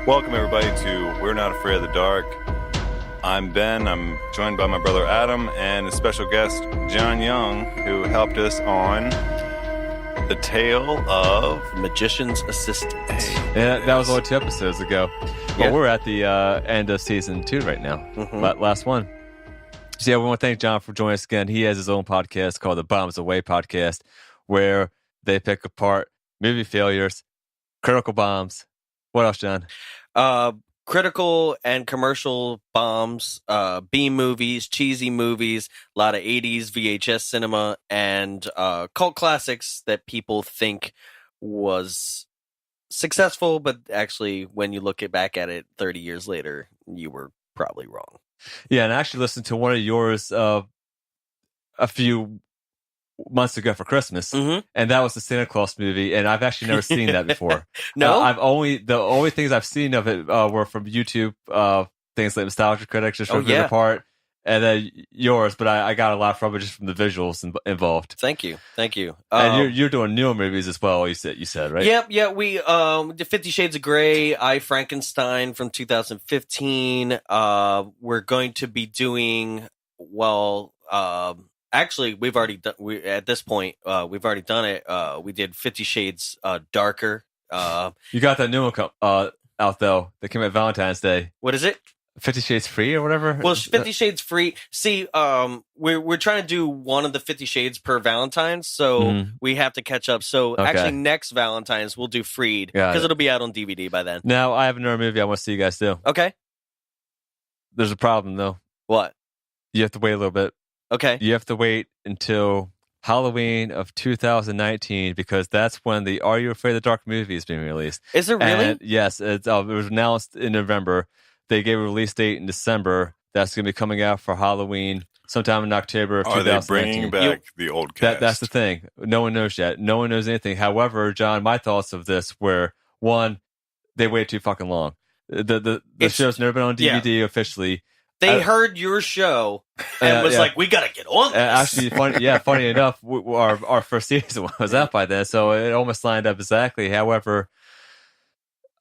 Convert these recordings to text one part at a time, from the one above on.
Welcome, everybody, to We're Not Afraid of the Dark. I'm Ben. I'm joined by my brother Adam and a special guest, John Young, who helped us on The Tale of Magician's Assistant. Yeah, that was only 2 episodes ago. Well, we're at the end of season 2 right now. Last one. So, yeah, we want to thank John for joining us again. He has his own podcast called the Bombs Away Podcast, where they pick apart movie failures, critical bombs. What else, John? Critical and commercial bombs, B movies, cheesy movies, a lot of 80s VHS cinema, and cult classics that people think was successful, but actually, when you look back at it 30 years later, you were probably wrong. Yeah, and I actually listened to one of yours a few months ago for Christmas, and that was the Santa Claus movie, and I've actually never seen that before. No, the only things I've seen of it were from YouTube, things like Nostalgia Critics just ripping it apart, and then yours. But I got a lot from it just from the visuals involved. Thank you. And you're doing newer movies as well. You said right? Yep. Yeah, we did 50 Shades of Grey, I Frankenstein from 2015. We're going to be doing actually, we've already done. At this point, we've already done it. We did 50 Shades Darker. You got that new one out though that came out Valentine's Day. What is it? 50 Shades Free or whatever. Well, 50 Shades Free. See, we're trying to do one of the 50 Shades per Valentine's, so we have to catch up. So actually, next Valentine's we'll do Freed because it'll be out on DVD by then. Now I have another movie I want to see you guys do. Okay. There's a problem though. What? You have to wait a little bit. Okay. You have to wait until Halloween of 2019 because that's when the Are You Afraid of the Dark movie is being released. Is it really? And yes, it was announced in November. They gave a release date in December. That's going to be coming out for Halloween sometime in October of 2019. Are they bringing back the old cast? That's the thing. No one knows yet. No one knows anything. However, John, my thoughts of this were, one, they waited too fucking long. The show's never been on DVD officially. They heard your show and was like, "We gotta get on this." Actually, funny enough, our first season was out by then, so it almost lined up exactly. However,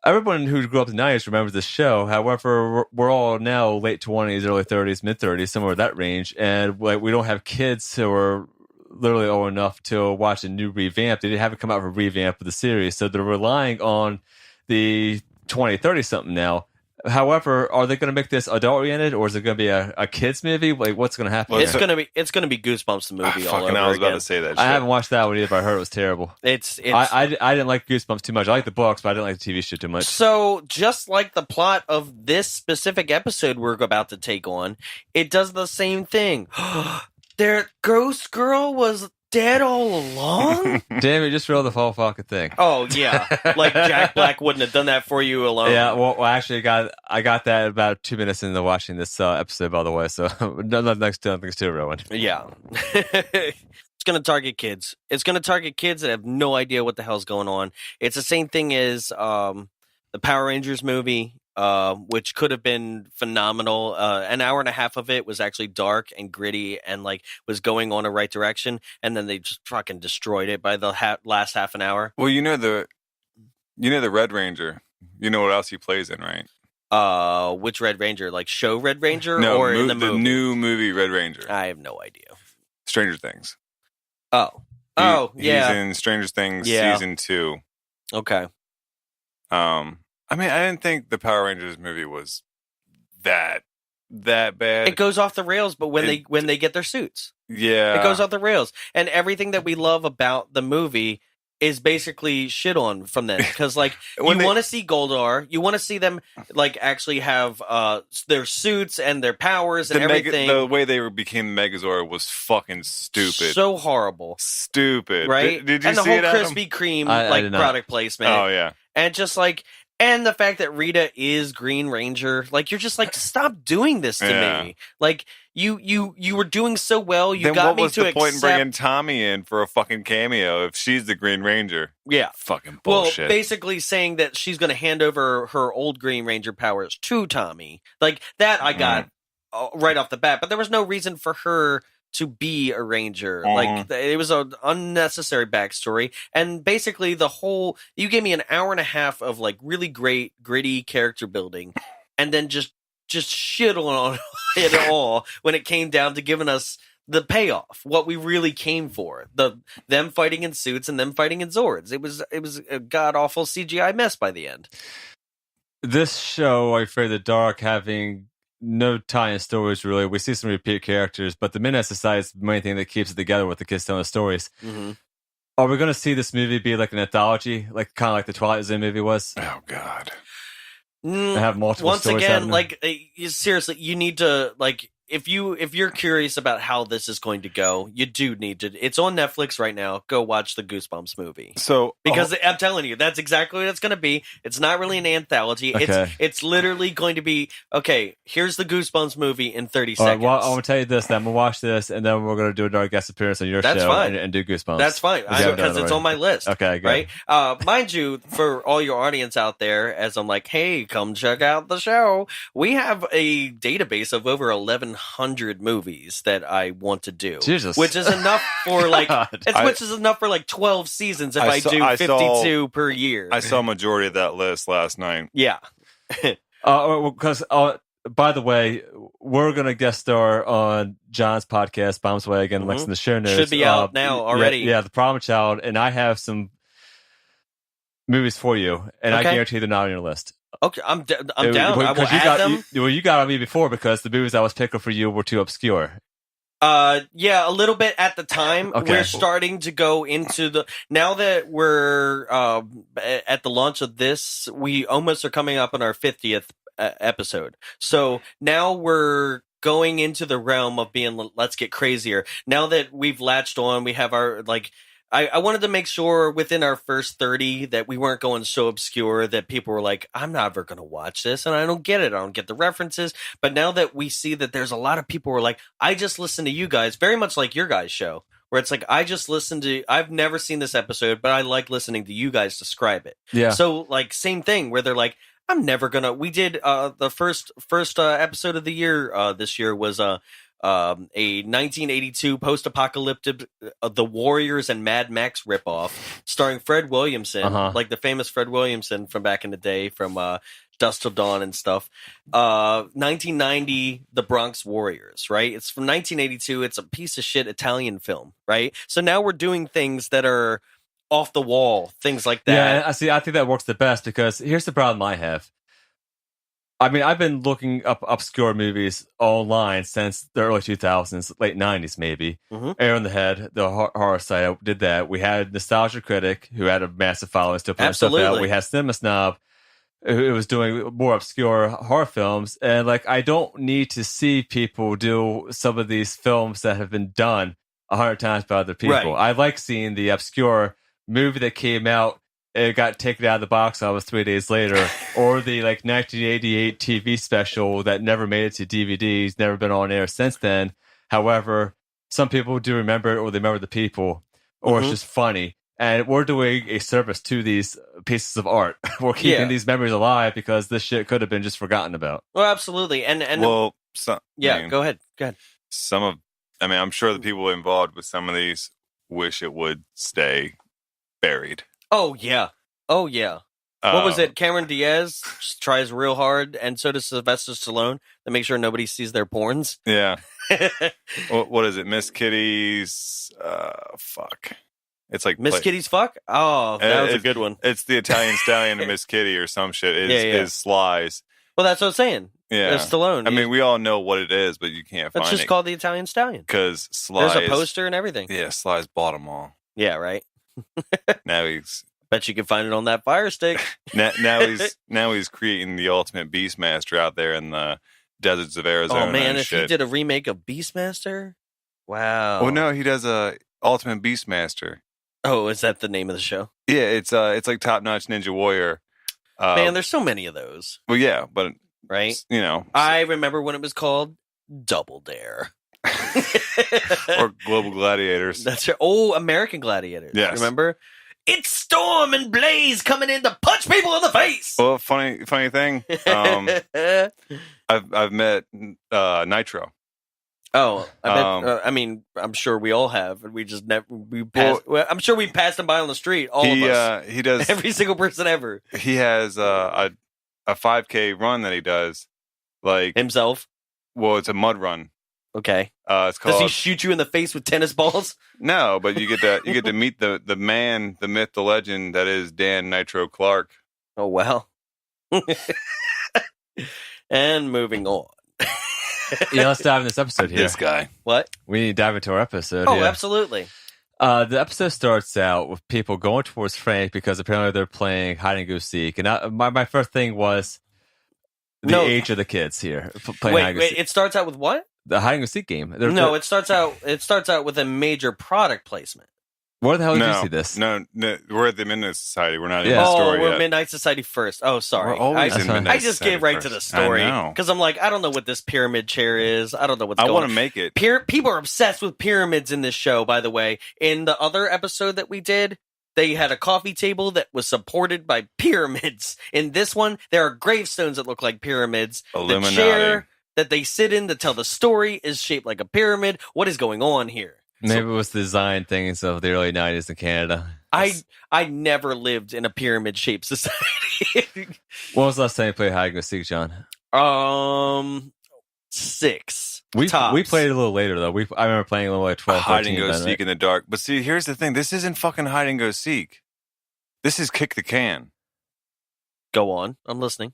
everyone who grew up in the 90s remembers this show. However, we're all now late 20s, early 30s, mid 30s, somewhere in that range, and we don't have kids who are literally old enough to watch a new revamp. They didn't have it come out for a revamp of the series, so they're relying on the 20, 30 something now. However, are they going to make this adult-oriented, or is it going to be a kids movie? Like, what's going to happen? It's going to be Goosebumps the movie all over again. I was about to say that shit. I haven't watched that one either, but I heard it was terrible. I didn't like Goosebumps too much. I like the books, but I didn't like the TV show too much. So, just like the plot of this specific episode we're about to take on, it does the same thing. Their ghost girl was dead all along? Damn it, just real the whole fucking thing. Oh, yeah. Like Jack Black wouldn't have done that for you alone. Yeah, well actually, I got that about 2 minutes into watching this episode, by the way, so nothing's too ruined. Yeah. It's going to target kids. It's going to target kids that have no idea what the hell's going on. It's the same thing as the Power Rangers movie. Which could have been phenomenal. An hour and a half of it was actually dark and gritty and was going on a right direction, and then they just fucking destroyed it by the last half an hour. Well, you know the Red Ranger. You know what else he plays in, right? Which Red Ranger? Like show Red Ranger, no, or in the movie? The new movie Red Ranger. I have no idea. Stranger Things. Yeah. He's in Stranger Things season 2. Okay. I mean, I didn't think the Power Rangers movie was that bad. It goes off the rails, but when they get their suits, it goes off the rails, and everything that we love about the movie is basically shit on from them. Because you want to see Goldar, you want to see them actually have their suits and their powers and everything. The way they became Megazord was fucking stupid. So horrible, stupid. Right? Did you see see it? And the it, whole Krispy Kreme product placement. Oh yeah, and just and the fact that Rita is Green Ranger, you're just stop doing this to me. You were doing so well. You got me to accept. What was the point in bringing Tommy in for a fucking cameo if she's the Green Ranger? Yeah, fucking bullshit. Well, basically saying that she's going to hand over her old Green Ranger powers to Tommy, that I got right off the bat. But there was no reason for her to be a ranger. Mhm. Like it was an unnecessary backstory, and basically you gave me an hour and a half of like really great gritty character building, and then just shit on it all when it came down to giving us the payoff, what we really came for, them fighting in suits and them fighting in Zords. It was a god awful CGI mess by the end. This show, I Fear the Dark, having no tie-in stories really. We see some repeat characters, but the Midnight Society is the main thing that keeps it together with the kids telling the stories. Mm-hmm. Are we going to see this movie be like an anthology, like kind of like the Twilight Zone movie was? Oh God! Have multiple Once stories again, happening? like seriously, you need to like. If you're curious about how this is going to go, you do need to. It's on Netflix right now. Go watch the Goosebumps movie. So Because I'm telling you, that's exactly what it's going to be. It's not really an anthology. Okay. It's literally going to be, okay, here's the Goosebumps movie in 30 All right, seconds. well, I'm going to tell you this, then I'm going to watch this, and then we're going to do another guest appearance on your That's show fine. and do Goosebumps. That's fine, We haven't done because it it's already. on my list. Okay, good. Right? Mind you, for all your audience out there, as I'm like, hey, come check out the show, we have a database of over 1,100 movies that I want to do. Jesus. Which is enough for like, God. which is enough for like 12 seasons if I I saw- do I 52 saw- per year. I saw a majority of that list last night. Yeah. Because, by the way, we're going to guest star on John's podcast, Bombs Wagon, links in the show notes. Should be out now already. Yeah, The Problem Child, and I have some movies for you, and I Okay. guarantee they're not on your list. Okay, I'm down. I will Because add them. you got on me before because the movies I was picking for you were too obscure. Yeah, a little bit at the time. Okay. We're starting to go into now that we're at the launch of this, we almost are coming up on our 50th episode. So now we're going into the realm of being, let's get crazier. Now that we've latched on, we have our, like, I wanted to make sure within our first 30 that we weren't going so obscure that people were like, I'm never going to watch this and I don't get it. I don't get the references. But now that we see that there's a lot of people who are like, I just listen to you guys, very much like your guys' show, where it's like, I've never seen this episode, but I like listening to you guys describe it. Yeah. So like same thing where they're like, I'm never gonna. We did the first episode of the year. This year was a 1982 post-apocalyptic The Warriors and Mad Max ripoff, starring Fred Williamson, like the famous Fred Williamson from back in the day, from Dusk Till Dawn and stuff. 1990, The Bronx Warriors, right? It's from 1982. It's a piece of shit Italian film, right? So now we're doing things that are off the wall, things like that. Yeah, I see. I think that works the best because here's the problem I have. I mean, I've been looking up obscure movies online since the early 2000s, late 90s maybe. Air on the Head, the horror site, did that. We had Nostalgia Critic, who had a massive following, still putting stuff out. We had Cinema Snob, who was doing more obscure horror films. And, like, I don't need to see people do some of these films that have been done 100 times by other people. Right. I like seeing the obscure movie that came out, it got taken out of the box office 3 days later, or the like 1988 TV special that never made it to DVDs, never been on air since then. However, some people do remember it, or they remember the people, or it's just funny. And we're doing a service to these pieces of art. We're keeping these memories alive because this shit could have been just forgotten about. Well, absolutely. And well, go ahead. I'm sure the people involved with some of these wish it would stay buried. Oh yeah. What was it? Cameron Diaz tries real hard, and so does Sylvester Stallone, to make sure nobody sees their porns. Yeah. What is it? Miss Kitty's fuck. It's like Miss Kitty's fuck? Oh, that was a good one. It's the Italian Stallion and Miss Kitty or some shit. Is Slice. Well, that's what I'm saying. Yeah. It's Stallone. I mean, we all know what it is, but you can't find it. It's just called the Italian Stallion. Because Sly. There's a poster and everything. Yeah, Sly's bought them all. Yeah, right. Now he's. Bet you can find it on that Fire Stick. now he's creating the ultimate Beastmaster out there in the deserts of Arizona. Oh man, and if shit. he did a remake of Beastmaster, wow. Oh no, he does a Ultimate Beastmaster. Oh, is that the name of the show? Yeah, it's like Top Notch Ninja Warrior. Man, there's so many of those. Well, yeah, but right. You know, I remember when it was called Double Dare. or Global Gladiators. That's right. Oh, American Gladiators. Yes. Remember? It's Storm and Blaze coming in to punch people in the face. Well, funny thing. I've met Nitro. Oh, I bet. I mean, I'm sure we all have, and we just never. We passed. Well, I'm sure we passed him by on the street. All of us. He does. Every single person ever. He has a 5K run that he does. Like Himself. Well, it's a mud run. Okay. It's called. Does he shoot you in the face with tennis balls? No, but you get to meet the man, the myth, the legend that is Dan Nitro Clark. Oh well. And moving on. Yeah, let's dive in this episode here. This guy. What? We need to dive into our episode. Oh, here. absolutely. The episode starts out with people going towards Frank because apparently they're playing hide and go seek. And my first thing was the age of the kids here playing hide and go seek. It starts out with what? The hide and go seek game. It starts out with a major product placement. Where the hell did you see this? No, we're at the Midnight Society. We're not in the story we're yet. Midnight Society first. Oh, sorry. We're always in Midnight I just Society gave right first. to the story because I'm like, I don't know what this pyramid chair is. I don't know what's going on. I want to make it. People are obsessed with pyramids in this show, by the way. In the other episode that we did, they had a coffee table that was supported by pyramids. In this one, there are gravestones that look like pyramids. Illuminati. The chair that they sit in to tell the story is shaped like a pyramid. What is going on here? Maybe it was the design things of the early 90s in Canada. I never lived in a pyramid-shaped society. When was the last time you played hide and go seek, John? 6. We tops. played it a little later, though. I remember playing a little like 12, Hide 13 and go then, seek right? in the dark. But see, here's the thing. This isn't fucking hide and go seek. This is kick the can. Go on. I'm listening.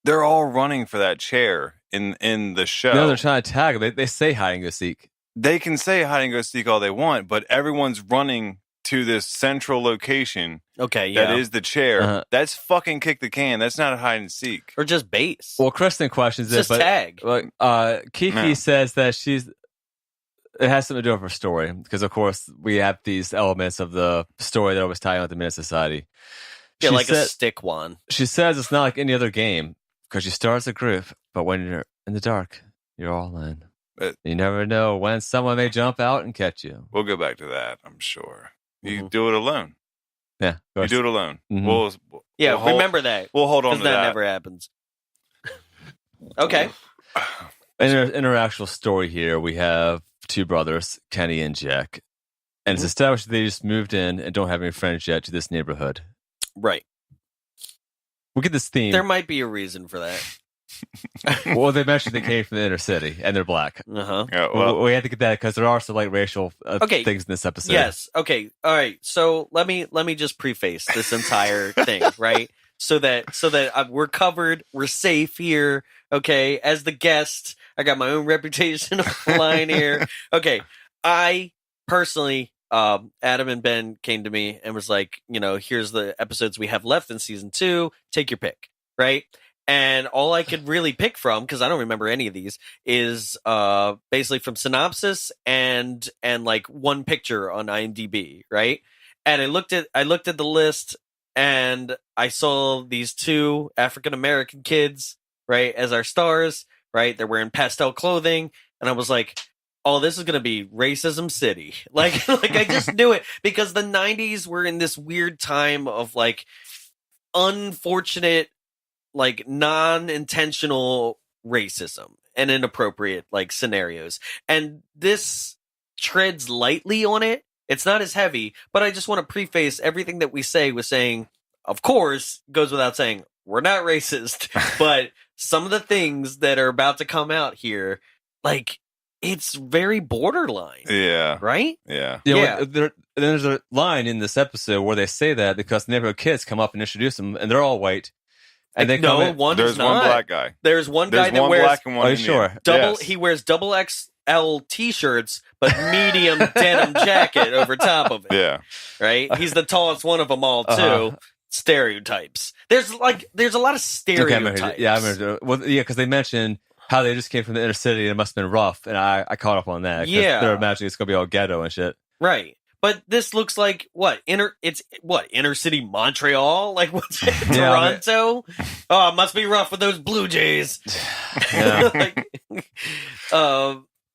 They're all running for that chair in the show. No, they're trying to tag. They say hide and go seek. They can say hide and go seek all they want, but everyone's running to this central location. Okay, yeah. That is the chair. Uh-huh. That's fucking kick the can. That's not a hide and seek. Or just base. Well, Kristen questions It's it, just tag. but Kiki No. says that it has something to do with her story because, of course, we have these elements of the story that always tie in with the Minute Society. Yeah, She like a said- stick one. She says it's not like any other game because you start as a group, but when you're in the dark, you're all in. You never know when someone may jump out and catch you. We'll go back to that, I'm sure. You Mhm. do it alone. Yeah, of You course. do it alone. Mhm. Yeah, we'll hold- remember that. We'll hold on Because to that that. never happens. Okay. In our actual story here, we have two brothers, Kenny and Jack. And it's established that they just moved in and don't have any friends yet to this neighborhood. Right. We get this theme. There might be a reason for that. Well, they mentioned they came from the inner city and they're black. Uh-huh. Yeah, well, We had to get that because there are some like racial Okay. things in this episode. Yes. Okay. All right. So let me just preface this entire thing, right? So that we're covered, we're safe here. Okay. As the guest, I got my own reputation on the line here. Okay. I personally, Adam and Ben came to me and was like, here's the episodes we have left in season 2. Take your pick, right? And all I could really pick from, because I don't remember any of these, is basically from synopsis and like one picture on IMDb, right? And I looked at the list and I saw these 2 African American kids, right, as our stars, right? They're wearing pastel clothing, and I was like, oh, this is gonna be racism city. Like I just knew it because the 90s were in this weird time of like unfortunate, like non-intentional racism and inappropriate like scenarios. And this treads lightly on it. It's not as heavy, but I just want to preface everything that we say with saying, of course, goes without saying, we're not racist, but some of the things that are about to come out here, like, it's very borderline. yeah. Right? Yeah. Yeah. There's a line in this episode where they say that because neighborhood kids come up and introduce them, and they're all white. And they come in. one There's is one not. black guy. There's one guy There's that one wears black and one Are you Indian. sure? Yes. he wears double XL t-shirts, but medium denim jacket over top of it. Yeah. Right? He's the tallest one of them all, too. Uh-huh. Stereotypes. There's a lot of Okay, stereotypes. I remember. Well, yeah, because they mentioned how they just came from the inner city and it must have been rough, and I caught up on that. 'cause Yeah. they're imagining it's gonna be all ghetto and shit. Right. But this looks like inner city Montreal? Like what's it? Yeah, Toronto? Oh, it must be rough with those Blue Jays. Yeah.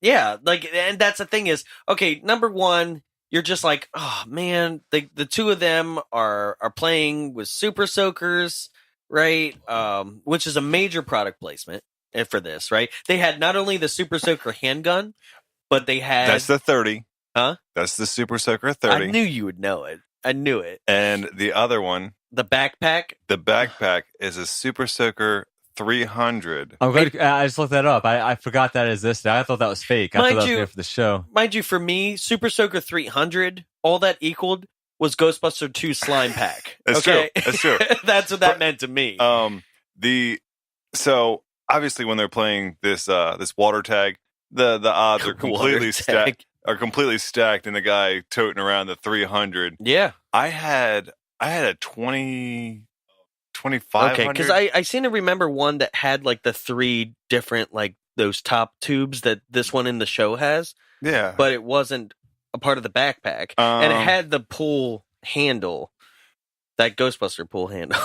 Yeah, like, and that's the thing is, okay, number one, you're just like, oh man, the 2 of them are playing with Super Soakers, right? Which is a major product placement. for this, right? They had not only the Super Soaker handgun, but they had... That's the 30. Huh? That's the Super Soaker 30. I knew you would know it. I knew it. And the other one, the backpack is a Super Soaker 300. I'm glad I just looked that up. I forgot that existed. I thought that was fake. I thought that was there for the show. Mind you, for me, Super Soaker 300, all that equaled was Ghostbuster 2 slime pack. That's okay? true. That's true. That's what that meant to me. So obviously when they're playing this water tag, the odds are completely stacked. And the guy toting around the 300. Yeah, I had a 2500. Okay, because I seem to remember one that had like the 3 different like those top tubes that this one in the show has. Yeah, but it wasn't a part of the backpack, and it had the pull handle, that Ghostbuster pull handle.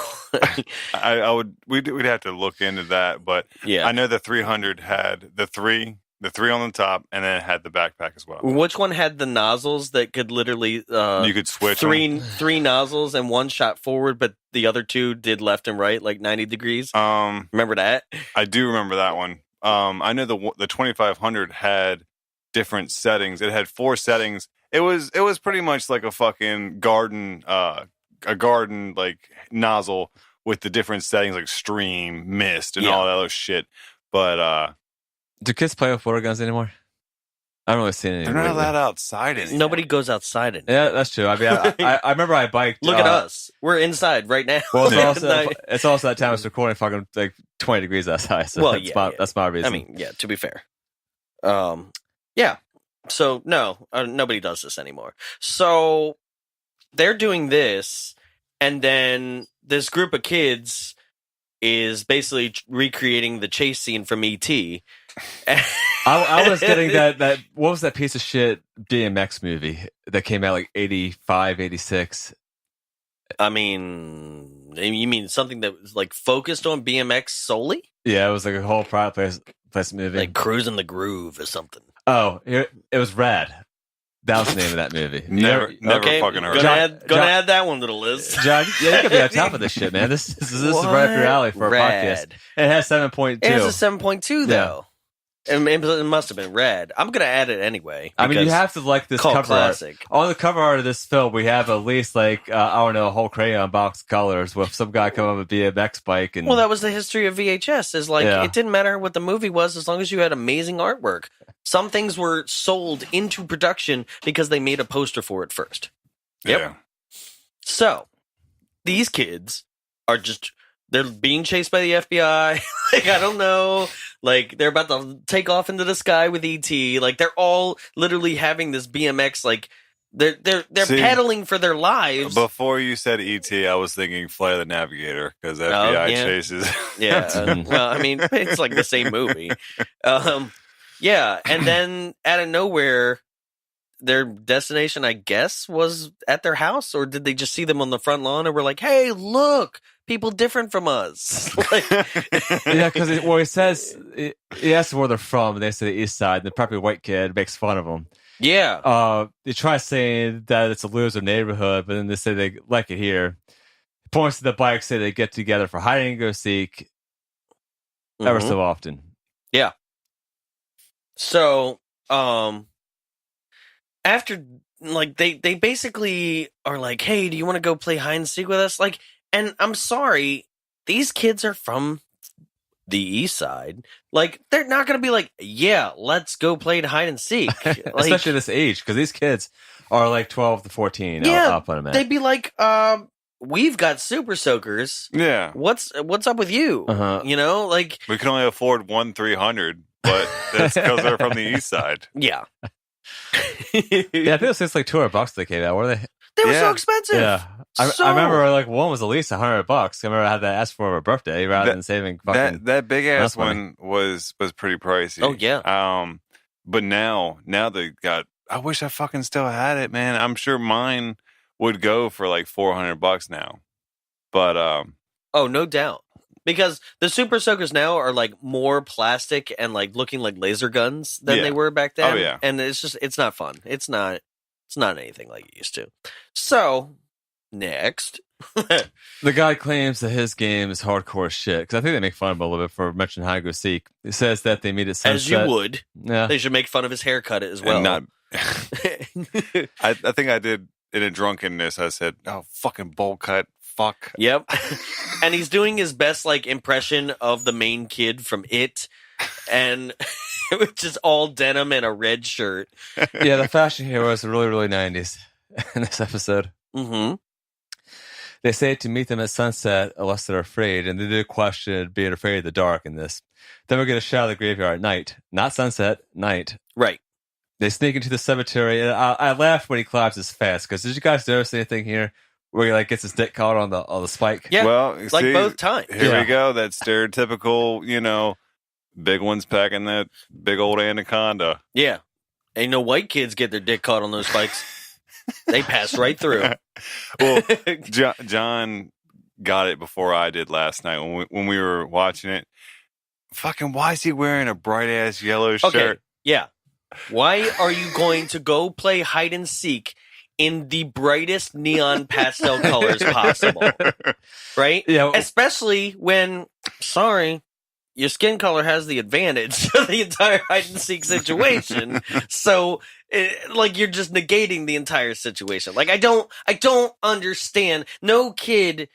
we'd have to look into that, but yeah, I know the 300 had the three on the top, and then it had the backpack as well. Which one had the nozzles that could literally you could switch three nozzles, and one shot forward, but the other 2 did left and right, like 90 degrees? Remember that? I do remember that one. I know the 2500 had different settings. It had 4 settings. It was pretty much like a fucking garden like nozzle with the different settings like stream, mist, and all that other shit. But do kids play with water guns anymore? I don't really see any. They're not allowed outside anymore. Nobody goes outside anymore. Yeah, that's true. I mean, I remember I biked. Look at us. We're inside right now. Well, it's also that time it's recording fucking like 20 degrees outside. So that's my reason. I mean, yeah, to be fair. Yeah. So, no, nobody does this anymore. So, they're doing this, and then this group of kids is basically recreating the chase scene from E.T. I was getting that what was that piece of shit DMX movie that came out like 85, 86? I mean, you mean something that was like focused on BMX solely? Yeah, it was like a whole private place movie. Like Cruising the Groove or something. Oh, it was Rad. That was the name of that movie. Never fucking heard. Gonna add that one to the list. John, you can be on top of this shit, man. This is right up your alley for a podcast. It has 7.2. It has a 7.2 though. It must have been red. I'm gonna add it anyway. I mean, you have to like this cover classic. art. On the cover art of this film, we have at least like I don't know, a whole crayon box of colors with some guy coming up with a BMX bike. And well, that was the history of VHS. Is like it didn't matter what the movie was as long as you had amazing artwork. Some things were sold into production because they made a poster for it first. Yep. Yeah. So these kids are they're being chased by the FBI. Like, I don't know. Like, they're about to take off into the sky with ET. Like, they're all literally having this BMX. Like, they're pedaling for their lives. Before you said ET, I was thinking Flight of the Navigator because FBI chases. Yeah. Well, I mean, it's like the same movie. Yeah. And then out of nowhere, their destination, I guess, was at their house, or did they just see them on the front lawn and were like, "Hey, look, people different from us." Like, yeah, because he says he asks where they're from, and they say the East Side. And the preppy white kid makes fun of them. Yeah, they try saying that it's a loser neighborhood, but then they say they like it here. Points to the bike, say they get together for hide and go seek ever so often. Yeah. So, after, like, they basically are like, "Hey, do you want to go play hide and seek with us?" Like, and I'm sorry, these kids are from the East Side. Like, they're not going to be like, "Yeah, let's go play hide and seek." Like, especially this age, because these kids are like 12 to 14. Yeah, I'll put them at. They'd be like, "We've got Super Soakers. Yeah, what's up with you?" You know, like, we can only afford 300, but that's because they're from the East Side. Yeah. Yeah, I think it was like $200 they came out. What are they? They were so expensive. Yeah, I remember like one was at least $100. I remember I had to ask for a birthday rather than saving. That big ass one was pretty pricey. Oh yeah. But now they got. I wish I fucking still had it, man. I'm sure mine would go for like $400 now. But oh, no doubt. Because the Super Soakers now are like more plastic and like looking like laser guns than they were back then. Oh yeah. And it's not fun. It's not anything like it used to. So next The guy claims that his game is hardcore shit, because I think they make fun of him a little bit for mentioning hide and go seek. It says that they meet at sunset. As you would. Yeah. They should make fun of his haircut as well. And not, I think I did in a drunkenness. I said, "Oh, fucking bowl cut, fuck." Yep. And he's doing his best like impression of the main kid from It, and which is all denim and a red shirt. Yeah, the fashion heroes are really, really 90s in this episode. Mm-hmm. They say to meet them at sunset unless they're afraid, and they did question being afraid of the dark in this. Then we get a shot of the graveyard at night. Not sunset, night. Right. They sneak into the cemetery, and I laughed when he collapses fast, because did you guys notice anything here where he like gets his dick caught on the spike? Yeah. Well, Like see, both times. Here we go. That stereotypical, big ones packing that big old anaconda. Yeah. Ain't no white kids get their dick caught on those spikes. They pass right through. Well, John got it before I did last night when we were watching it. Fucking, why is he wearing a bright ass yellow shirt? Okay. Yeah. Why are you going to go play hide and seek in the brightest neon pastel colors possible? Right? Yeah. Especially when, sorry, your skin color has the advantage of the entire hide and seek situation. So, you're just negating the entire situation. Like, I don't understand. No kid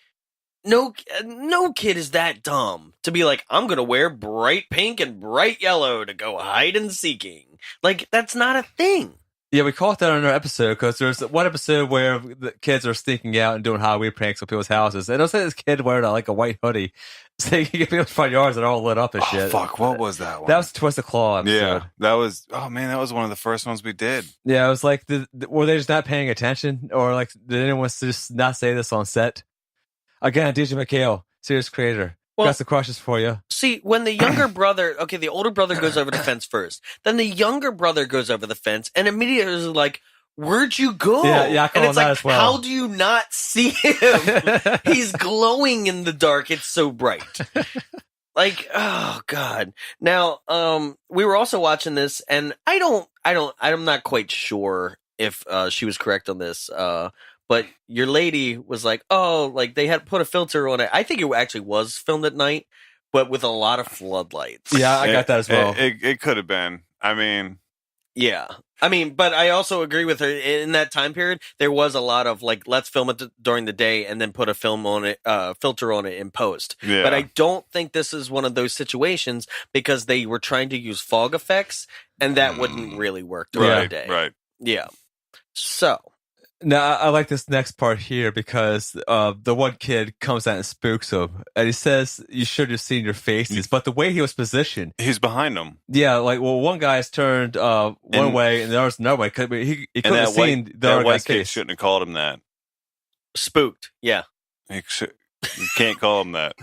is that dumb to be like, I'm gonna wear bright pink and bright yellow to go hide and seeking. Like, that's not a thing. Yeah, we caught that on our episode, because there's one episode where the kids are sneaking out and doing Halloween pranks with people's houses. And it'll say this kid wearing a white hoodie, so you can get people's front yards that are all lit up and shit. Fuck, what was that one? That was Twist the Claw episode. Yeah, that was, oh man, that was one of the first ones we did. Yeah, it was like, were they just not paying attention? Or like, did anyone just not say this on set? Again, DJ McHale, serious creator. Well, got some questions for you. See, when the younger brother, the older brother goes over the fence first. Then the younger brother goes over the fence and immediately is like, where'd you go? Yeah, I call and it's him that like, as well. how do you not see him? He's glowing in the dark. It's so bright. Like, oh God. Now, we were also watching this, and I'm not quite sure if she was correct on this. But your lady was like, oh, like they had put a filter on it. I think it actually was filmed at night, but with a lot of floodlights. Yeah, I got that as well. It could have been. I mean, yeah. But I also agree with her. In that time period, there was a lot of like, let's film it during the day and then put a film on it, filter on it in post. Yeah. But I don't think this is one of those situations, because they were trying to use fog effects, and that wouldn't really work during the day. Right. Yeah. So. Now, I like this next part here, because the one kid comes out and spooks him, and he says, you should have seen your faces, but the way he was positioned. He's behind him. Yeah, like, well, one guy's turned one way, and the other's another way. He couldn't have seen the that other white guy's kid face. shouldn't have called him that. Spooked. Yeah. You can't call him that.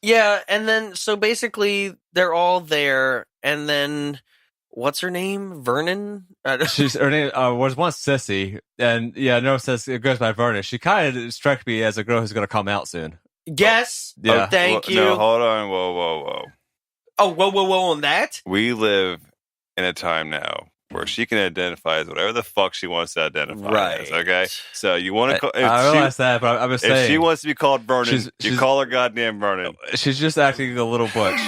Yeah, and then so basically they're all there, and then what's her name? Vernon? Her name was once Sissy, and no one says it goes by Vernon. She kind of struck me as a girl who's going to come out soon. Yes. Yeah. Oh, thank you. No, hold on. Whoa. Oh, whoa on that? We live in a time now where she can identify as whatever the fuck she wants to identify Right. as, okay? So you want to call... I realize that, but I'm just saying. If she wants to be called Vernon, you she's- call her goddamn Vernon. She's just acting a little butch.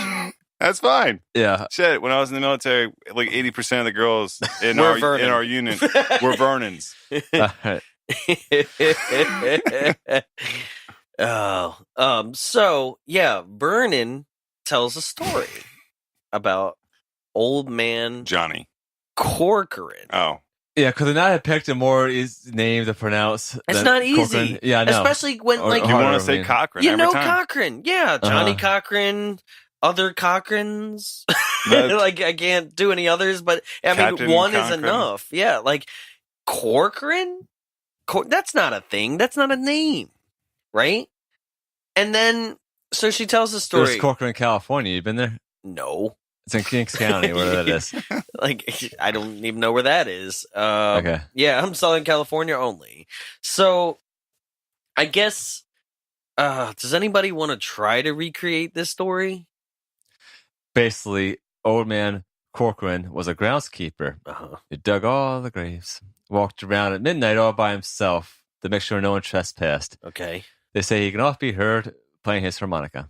That's fine. Yeah. Shit, when I was in the military, like 80% of the girls in Were our Vernon. in our unit were Vernons. So yeah, Vernon tells a story about old man Johnny. Corcoran. Oh. Yeah, because the night I picked a more easy name to pronounce. It's than not easy. Corcoran. Yeah, I know. Especially when Or like You harder, want I to say mean. Cochran you every know time. Corcoran. Yeah, Johnny Cochran, other Cochrans. Like I can't do any others, but I mean Captain one is Cochran. enough. Yeah, like Corcoran? That's not a thing. That's not a name. Right? And then so she tells the story. There's Corcoran, California. You been there? No. It's in Kings County, where that is. Like I don't even know where that is. Okay. Yeah, I'm Southern California only. So I guess does anybody want to try to recreate this story? Basically, old man Corcoran was a groundskeeper Uh-huh. who dug all the graves, walked around at midnight all by himself to make sure no one trespassed. Okay. They say he can often be heard playing his harmonica.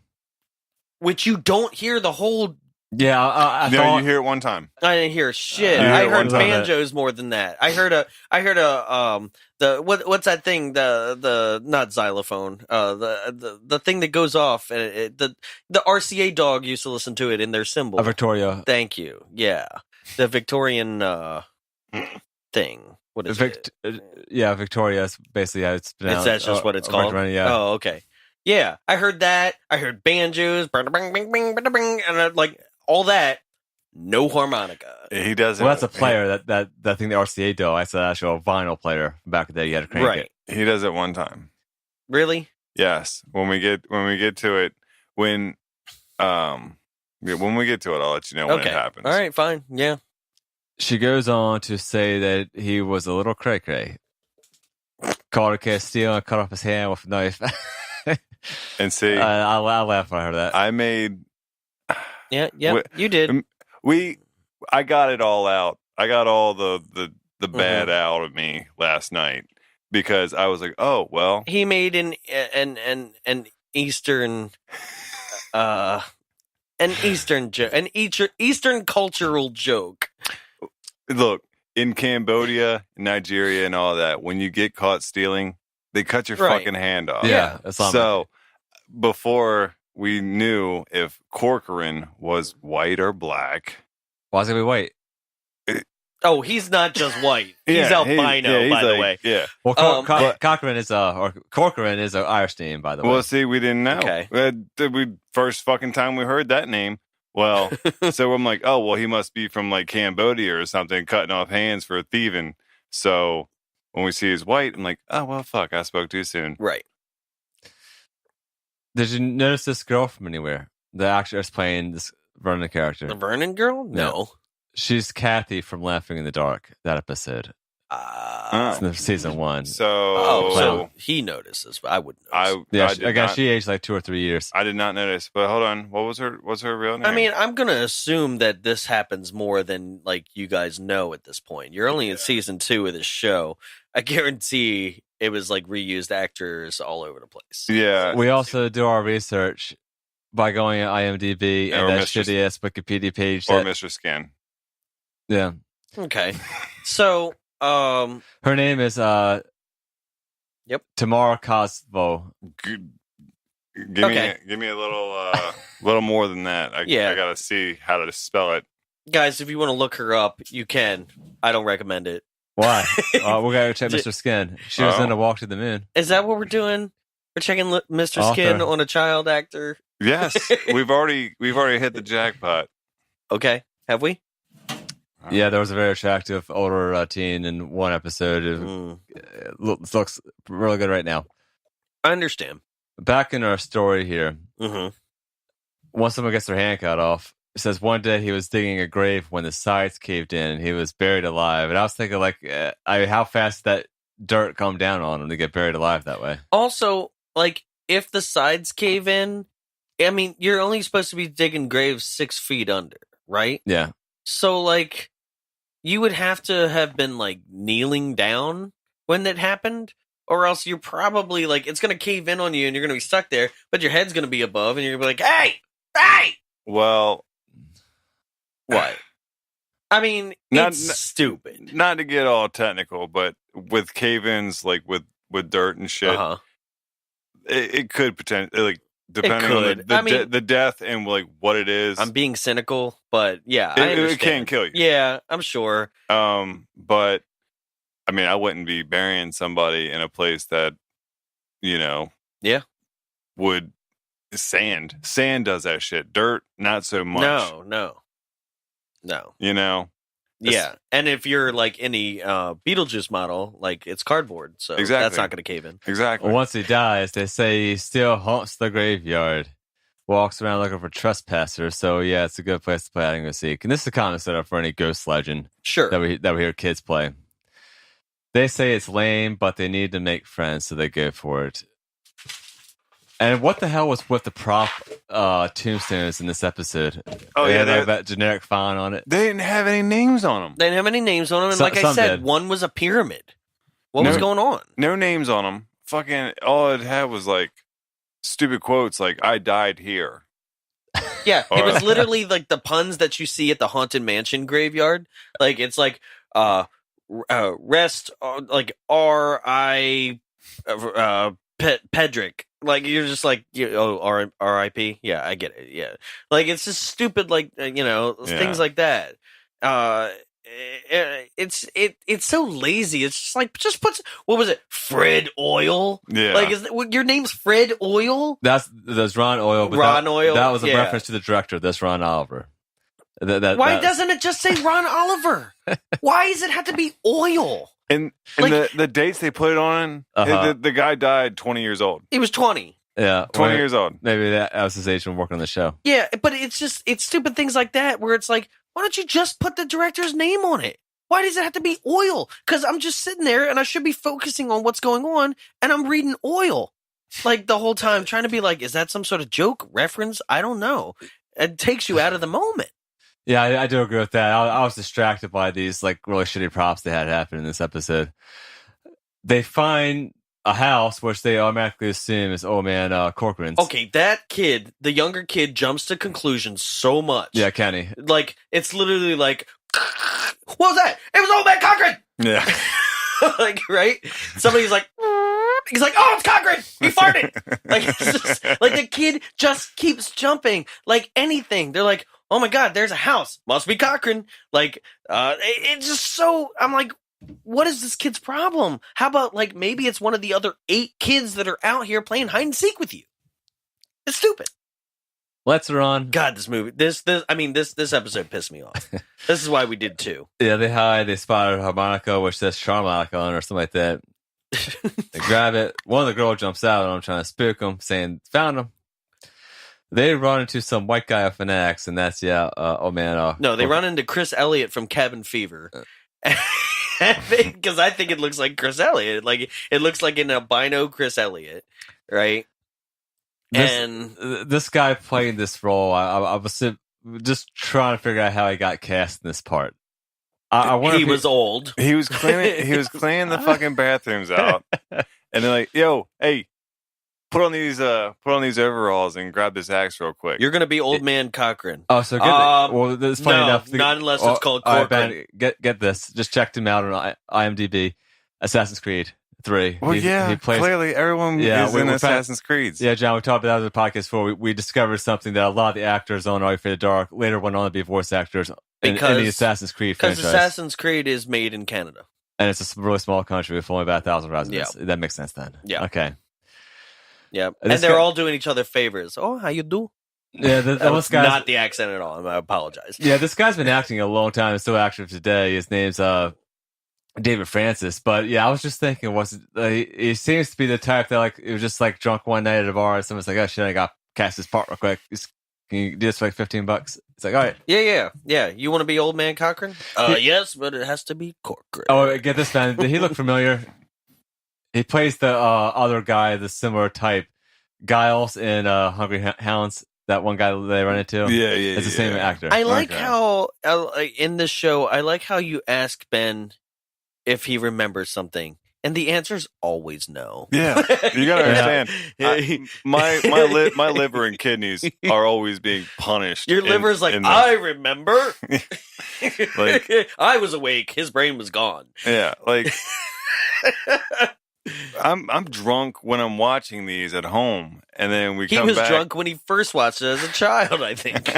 Which you don't hear the whole. Yeah, I No, thought you hear it one time. I didn't hear shit. You hear I it heard one time. banjos more than that. I heard what's that thing? The not xylophone. The thing that goes off. The RCA dog used to listen to it in their symbol. a Victoria. Thank you. Yeah, the Victorian thing. What is it? Yeah, Victoria is basically how it's pronounced. That's just what it's called. Yeah. Oh, okay. Yeah, I heard that. I heard banjos, bing, bing, bing, bing, bing, and like all that. No harmonica. He doesn't. Well, that's a player. That thing, the RCA dough. That's an actual vinyl player. Back in the day, you had to crank it. He does it one time. Really? Yes. When we get to it, when we get to it, I'll let you know when it happens. All right, fine. Yeah. She goes on to say that he was a little cray-cray. Called a Castile and cut off his hand with a knife. And see, I laughed when I heard that. I made. Yeah, you did. I got it all out. I got all the bad out of me last night because I was like, oh well. He made an Eastern joke, an Eastern cultural joke. Look, in Cambodia, Nigeria, and all that, when you get caught stealing, they cut your fucking hand off. Yeah, that's so before we knew if Corcoran was white or black. Why is it be white? Oh, he's not just white. He's albino, by the way. Yeah. Well, Corcoran is an Irish name, by the way. Well, see, we didn't know. Okay. We first fucking time we heard that name. Well, so I'm like, oh, well, he must be from like Cambodia or something, cutting off hands for thieving. So when we see he's white, I'm like, oh, well, fuck, I spoke too soon. Right. Did you notice this girl from anywhere? The actress playing this Vernon character. The Vernon girl? No. She's Kathy from Laughing in the Dark, that episode. It's in season 1. So he notices, but I wouldn't notice. I guess she aged like 2 or 3 years. I did not notice, but hold on. What's her real name? I mean, I'm going to assume that this happens more than like you guys know at this point. You're only in season 2 of this show. I guarantee it was like reused actors all over the place. Yeah. We also do our research by going to IMDb and that shitty ass Wikipedia page. Or Mr. Skin. Yeah. Okay. So, her name is Tamara Cosvo. Give me a little more than that. I gotta see how to spell it. Guys, if you want to look her up, you can. I don't recommend it. Why? We gotta check Mr. Skin. She was in A Walk to the Moon. Is that what we're doing? We're checking Mr. Skin on a child actor. Yes, we've already hit the jackpot. Okay, have we? Yeah, there was a very attractive older teen in one episode. It looks really good right now. I understand. Back in our story here, once someone gets their hand cut off, it says one day he was digging a grave when the sides caved in and he was buried alive. And I was thinking, like, how fast that dirt come down on him to get buried alive that way. Also, like, if the sides cave in, I mean, you're only supposed to be digging graves 6 feet under, right? Yeah. So, like, you would have to have been, like, kneeling down when that happened, or else you're probably, like, it's going to cave in on you and you're going to be stuck there, but your head's going to be above and you're going to be like, hey! Well, what? I mean, it's stupid. Not to get all technical, but with cave-ins, like, with dirt and shit, it could potentially, like, depending on the death and like what it is. I'm being cynical, but yeah, it can kill you. Yeah, I'm sure. But I mean, I wouldn't be burying somebody in a place that, would sand does that shit. Dirt, not so much. No. Yeah, and if you're like any Beetlejuice model, like it's cardboard, so that's not going to cave in. Exactly. Well, once he dies, they say he still haunts the graveyard, walks around looking for trespassers. So yeah, it's a good place to play hide and seek. And this is a common setup for any ghost legend. Sure. That we hear kids play. They say it's lame, but they need to make friends, so they go for it. And what the hell was with the prop tombstones in this episode. Oh, They yeah, had they- like that generic font on it. They didn't have any names on them. They didn't have any names on them, and So- like I some said, did. one was a pyramid. What No. was going on? No names on them. Fucking all it had was like stupid quotes like "I died here." Yeah, it Or- was literally like the puns that you see at the Haunted Mansion graveyard. Like it's like rest like R.I. Pedrick. Like you're just like R.I.P. Yeah, I get it. Yeah, like it's just stupid. Like things like that. It's so lazy. It's just like just put what was it? Fred Oil. Yeah. Like your name's Fred Oil? That's Ron Oil. But Ron Oil, That was a yeah. reference to the director. This Ron Oliver. Why That's- doesn't it just say Ron Oliver? Why does it have to be oil? And Like- the dates they put it on, Uh-huh. the guy died 20 years old. He was 20. Yeah, 20 well, years old. Maybe that was his age when working on the show. Yeah, but it's stupid things like that where it's like, why don't you just put the director's name on it? Why does it have to be oil? Because I'm just sitting there and I should be focusing on what's going on and I'm reading oil like the whole time, trying to be like, is that some sort of joke reference? I don't know. It takes you out of the moment. Yeah, I do agree with that. I was distracted by these like really shitty props they had happen in this episode. They find a house which they automatically assume is old man Corcoran's. Okay, that kid, the younger kid, jumps to conclusions so much. Yeah, Kenny. Like, it's literally like, what was that? It was old man Cochran! Yeah. Like, right? Somebody's like, he's like, oh, it's Cochran! He farted! Like, it's just, like, the kid just keeps jumping. Like, anything. They're like, oh my god, there's a house. Must be Cochran. Like, it's just so, I'm like, what is this kid's problem? How about, like, maybe it's one of the other 8 kids that are out here playing hide and seek with you? It's stupid. Lights are on. God, this movie, this episode pissed me off. This is why we did 2. Yeah, they hide. They spot a harmonica which says Charmonica on it or something like that. They grab it. One of the girls jumps out and I'm trying to spook them, saying, found him. They run into some white guy with an axe, and that's, oh man. No, they run into Chris Elliott from Cabin Fever. Because I think it looks like Chris Elliott. Like, it looks like an albino Chris Elliott, right? This guy playing this role, I was just trying to figure out how he got cast in this part. I wonder He if was old. He was cleaning the fucking bathrooms out. And they're like, yo, hey, put on these overalls and grab this axe real quick. You're going to be old man Cochran. Oh, so good. Well, it's funny no, enough. not unless it's called all right, Corcoran. Ben, get this. Just checked him out on IMDb. Assassin's Creed 3. Well, he plays, clearly everyone is in Assassin's Creed. Yeah, John, we talked about that on the podcast before. We discovered something that a lot of the actors on Are You Afraid of the Dark later went on to be voice actors in the Assassin's Creed Because franchise. Assassin's Creed is made in Canada. And it's a really small country with only about 1,000 residents. Yeah. That makes sense then. Yeah. Okay. Yeah. This And they're guy- all doing each other favors. Oh, how you do? Yeah, That was not the accent at all. I apologize. Yeah, this guy's been acting a long time. Still active today. His name's David Francis. But yeah, I was just thinking, he seems to be the type that like it was just like drunk one night at a bar and someone's like, oh shit, I got to cast this part real quick. Can you do this for like $15? It's like, all right. Yeah. You want to be old man Cochran? Yes, but it has to be Corcoran. Oh, get this, man. Did he look familiar? He plays the other guy, the similar type, Giles in Hungry Hounds. That one guy that they run into. Yeah. It's the same actor. I like Okay. how in this show, I like how you ask Ben if he remembers something, and the answer's always no. Yeah, you gotta understand. My liver and kidneys are always being punished. Your liver's like, in the- I remember. Like- I was awake. His brain was gone. Yeah, like I'm drunk when I'm watching these at home, and then we He come was back. drunk when he first watched it as a child, I think.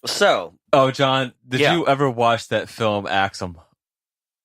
So, Oh, John, did Yeah. you ever watch that film Axum?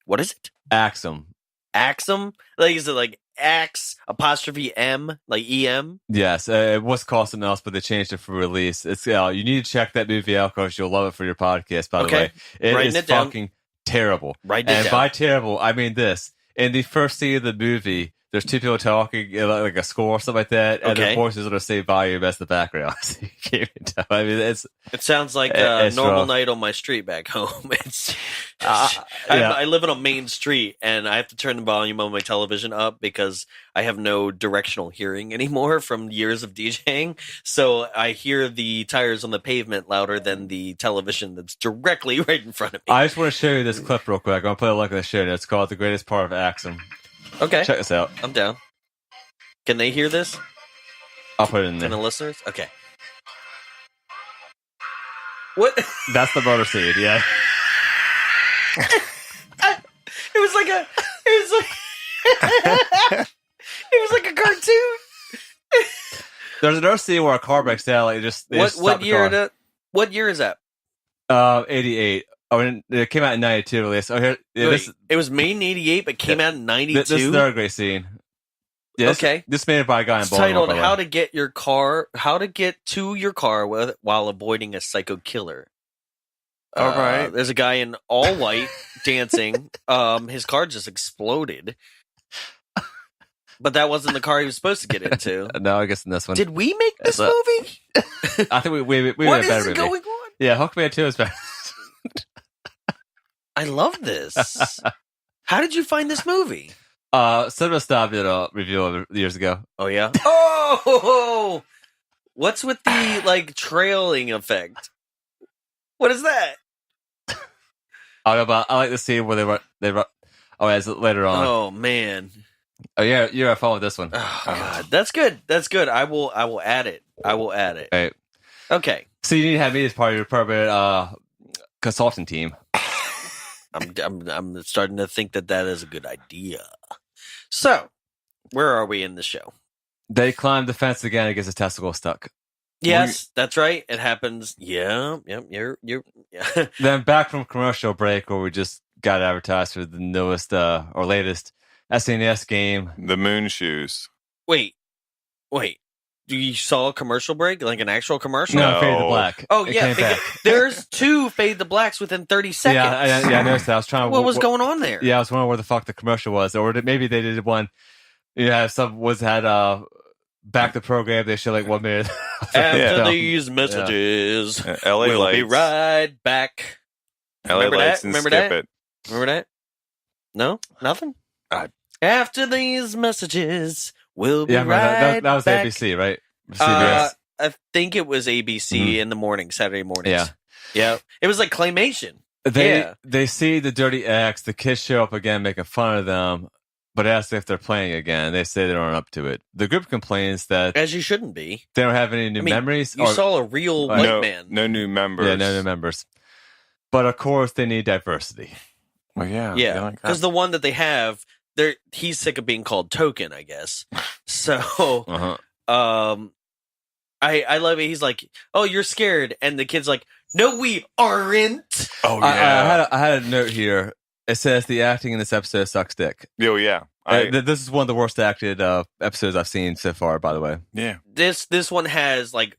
what is it? Axum. Axum? Like, is it like Ax apostrophe M, like EM? Yes, it was called something else, but they changed it for release. It's you need to check that movie out because you'll love it for your podcast. By the Okay. way, it Writing is it down. fucking terrible. Write it And down. by terrible, I mean this. In the first scene of the movie, there's two people talking, like a score or something like that, and Okay. their voices are the same volume as the background. So you can't even tell. I mean, It sounds like a it's normal rough. night on my street back home. It's Yeah. I live on a main street, and I have to turn the volume on my television up because I have no directional hearing anymore from years of DJing. So I hear the tires on the pavement louder than the television that's directly right in front of me. I just want to show you this clip real quick. I'm going to put a link in the show notes. It's called The Greatest Part of Axum. Okay, Check this out. I'm down. Can they hear this? I'll put it in Can the there. listeners? Okay. What? That's the motor seed, yeah. It was like a. It was like a cartoon. There's another scene where a car breaks down. Like, What year? What year is that? 88. Oh, and it came out in 92 release. Oh, here. Yeah, Wait, it was made in 88, but came out in 92. This is another great scene. Yeah, Okay. This made by a guy in It's Baltimore. titled by the way. How to Get to Your Car while Avoiding a Psycho Killer. All right. There's a guy in all white dancing. His car just exploded. But that wasn't the car he was supposed to get into. No, I guess in this one. Did we make this That's movie? I think we made What a better is movie. going on? Yeah, Hookman 2 is better. I love this. How did you find this movie? Cinema Snob did a review of it years ago. Oh yeah. Oh, what's with the trailing effect? What is that? I like the scene where they run. Oh, yeah, it's later on. Oh man. Oh yeah, you're gonna follow this one. Oh god, that's good. That's good. I will add it. I will add it. Right. Okay. So you need to have me as part of your permanent consulting team. I'm starting to think that is a good idea. So, where are we in the show? They climb the fence again and gets a testicle stuck. Yes, that's right. It happens. Yeah. Yep. You're. Yeah. Then back from commercial break, where we just got advertised for the newest or latest SNES game. The Moon Shoes. Wait. You saw a commercial break, like an actual commercial? No, No. Fade to Black. Oh It yeah, came back. there's 2 Fade to Blacks within 30 seconds. Yeah, I noticed that. I was trying to. What was going on there? Yeah, I was wondering where the fuck the commercial was, or maybe they did one. Yeah, some had back the program. They show like 1 minute. After Yeah. these messages, LA we'll Lights. be right back. LA Remember Lights that? and Remember Skip that? It. Remember that? No, nothing. I- After these messages, we'll be Yeah, right that was back. ABC, right? CBS. I think it was ABC in the morning, Saturday mornings. Yeah. Yeah. It was like claymation. They yeah. see the Dirty X. The kids show up again, making fun of them, but ask if they're playing again. They say they aren't up to it. The group complains that As you shouldn't be. they don't have any new memories. You saw a real white No, man. no new members. Yeah, no new members. But of course, they need diversity. Well, yeah. Yeah, like that. because the one that they have, he's sick of being called Token, I guess. So, Uh-huh. I love it. He's like, "Oh, you're scared," and the kid's like, "No, we aren't." Oh, yeah. I had a note here. It says the acting in this episode sucks dick. Oh, yeah. This is one of the worst acted episodes I've seen so far, by the way. Yeah. This one has like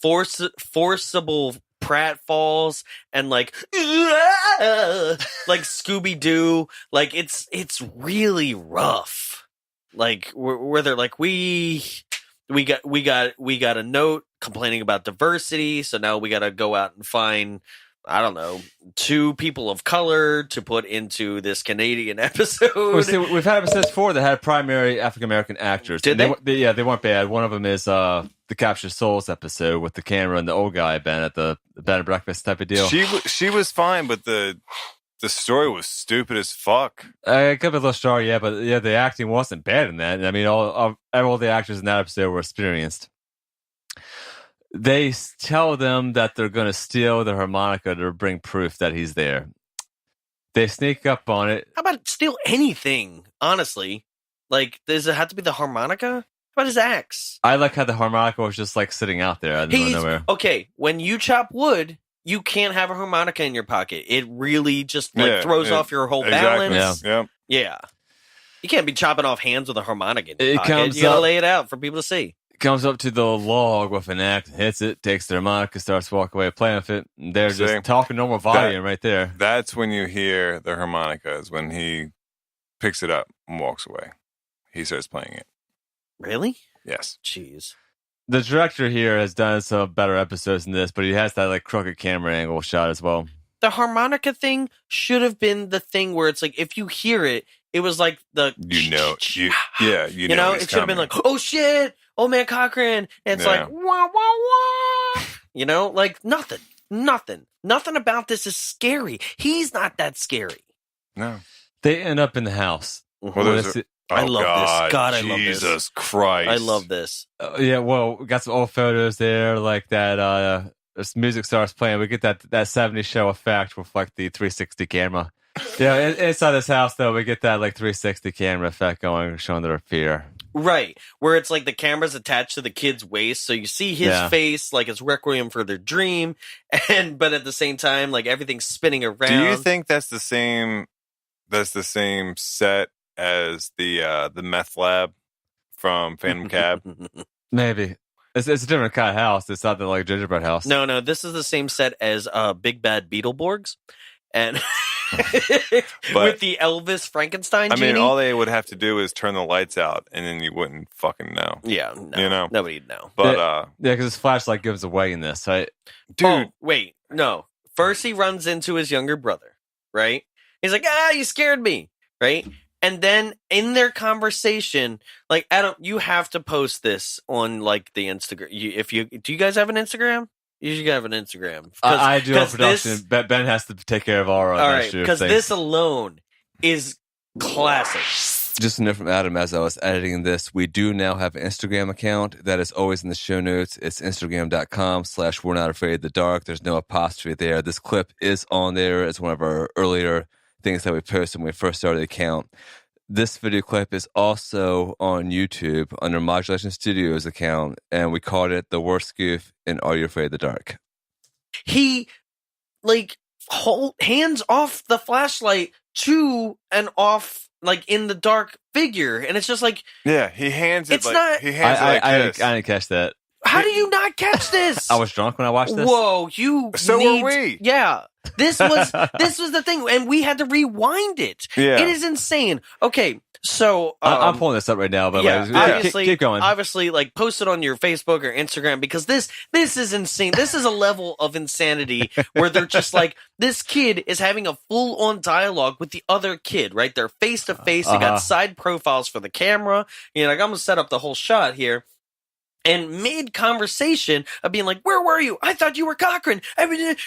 forcible pratfalls and like Scooby Doo. Like it's really rough. Like where they're like we got a note complaining about diversity, so now we got to go out and find, I don't know, 2 people of color to put into this Canadian episode. Well, see, we've had episodes before that had primary African American actors. Did And yeah, they weren't bad. One of them is the Capture Souls episode with the camera and the old guy Ben at the bed and breakfast type of deal. She was fine, but the story was stupid as fuck. It could be a little strong, yeah, but yeah, the acting wasn't bad in that. I mean, all the actors in that episode were experienced. They tell them that they're going to steal the harmonica to bring proof that he's there. They sneak up on it. How about steal anything? Honestly, like, does it have to be the harmonica? How about his axe? I like how the harmonica was just like sitting out there out of nowhere. Okay, when you chop wood, you can't have a harmonica in your pocket. It really just throws off your whole balance. Yeah. Yeah. You can't be chopping off hands with a harmonica in your It pocket. comes You gotta up- lay it out for people to see. Comes up to the log with an axe, hits it, takes the harmonica, starts walking away playing with it. And they're See? just talking normal volume right there. That's when you hear the harmonica, is when he picks it up and walks away. he starts playing it. Really? Yes. Jeez. The director here has done some better episodes than this, but he has that like crooked camera angle shot as well. The harmonica thing should have been the thing where it's like if you hear it, it was like the You know, it should have been like, oh shit, old man Corcoran. And it's like wah wah wah. Like nothing about this is scary. He's not that scary. No. They end up in the house. Well, I love this. God, I love this. Jesus Christ. I love this. Yeah, well, we got some old photos there, like that. This music starts playing. We get that 70s show effect with like the 360 camera. Yeah, inside this house though, we get that like 360 camera effect going, showing their fear. Right, where it's like the camera's attached to the kid's waist, so you see his face like it's Requiem for their dream, but at the same time, like everything's spinning around. Do you think that's the same? That's the same set as the meth lab from Phantom Cab? Maybe. It's a different kind of house. It's not the like gingerbread house. No, this is the same set as Big Bad Beetleborgs, and with the Elvis Frankenstein genie. I mean, all they would have to do is turn the lights out, and then you wouldn't fucking know. Yeah, no, nobody'd know. But yeah, because his flashlight gives away in this, right? Dude, oh, wait, no. First, he runs into his younger brother, right? He's like, you scared me, right? And then in their conversation, like, Adam, you have to post this on like the Instagram. Do you guys have an Instagram? You should have an Instagram. I do have production. Ben has to take care of all right, because this alone is classic. Just a note from Adam as I was editing this. We do now have an Instagram account that is always in the show notes. It's Instagram.com/werenotafraidofthedark. There's no apostrophe there. This clip is on there. It's one of our earlier things that we posted when we first started the account. This video clip is also on YouTube under Modulation Studios account, and we called it The Worst Goof in Are You Afraid of the Dark? He, like, hands off the flashlight to an off, like, in the dark figure, and it's just like... Yeah, he hands it it's like... Not, he hands it like this. I didn't catch that. How do you not catch this? I was drunk when I watched this. Whoa, So were we. Yeah. This was the thing, and we had to rewind it. Yeah. It is insane. Okay, so I'm pulling this up right now, but obviously, keep going. Obviously, like post it on your Facebook or Instagram because this is insane. This is a level of insanity where they're just like this kid is having a full on dialogue with the other kid, right? They're face to face. They got side profiles for the camera. Like I'm gonna set up the whole shot here. And mid-conversation of being like, where were you? I thought you were Corcoran.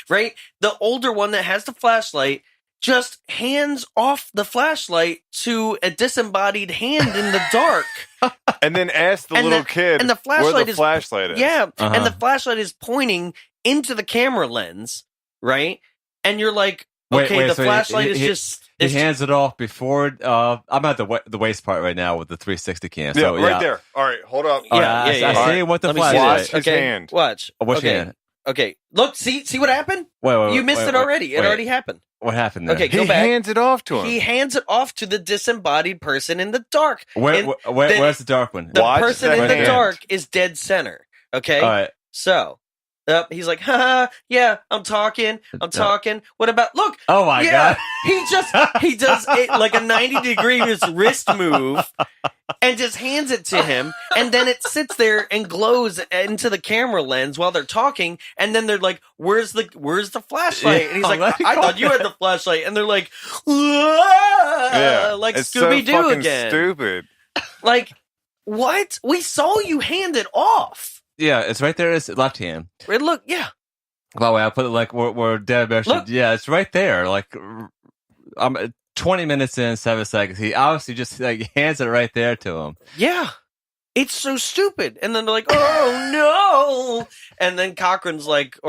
Right? The older one that has the flashlight just hands off the flashlight to a disembodied hand in the dark. And then asks the little kid and the flashlight where the flashlight is. Yeah, and the flashlight is pointing into the camera lens, right? And you're like, okay, the flashlight is just... He hands it off before. I'm at the waist part right now with the 360 cam. So, right there. All right, hold up. I see what the flashlight. Watch his hand. Watch. Which hand? Okay. Look. See what happened? Wait. You missed it already. It already happened. What happened there? Okay, go he back. He hands it off to him. He hands it off to the disembodied person in the dark. Where's the dark one? The person in the dark is dead center. Okay. All right. So. He's like, yeah, I'm talking. What about, look. Oh my God. He does it like a 90-degree wrist move and just hands it to him. And then it sits there and glows into the camera lens while they're talking. And then they're like, where's the flashlight? Yeah, and he's like, I thought you had the flashlight. And they're like, like Scooby-Doo so fucking again. Stupid. Like, what? We saw you hand it off. Yeah, it's right there. It's left hand. Look, yeah. By the way, I put it like where Dad mentioned. Yeah, it's right there. Like, I'm 20 minutes in, 7 seconds. He obviously just like hands it right there to him. Yeah, it's so stupid. And then they're like, "Oh no!" And then Corcoran is like,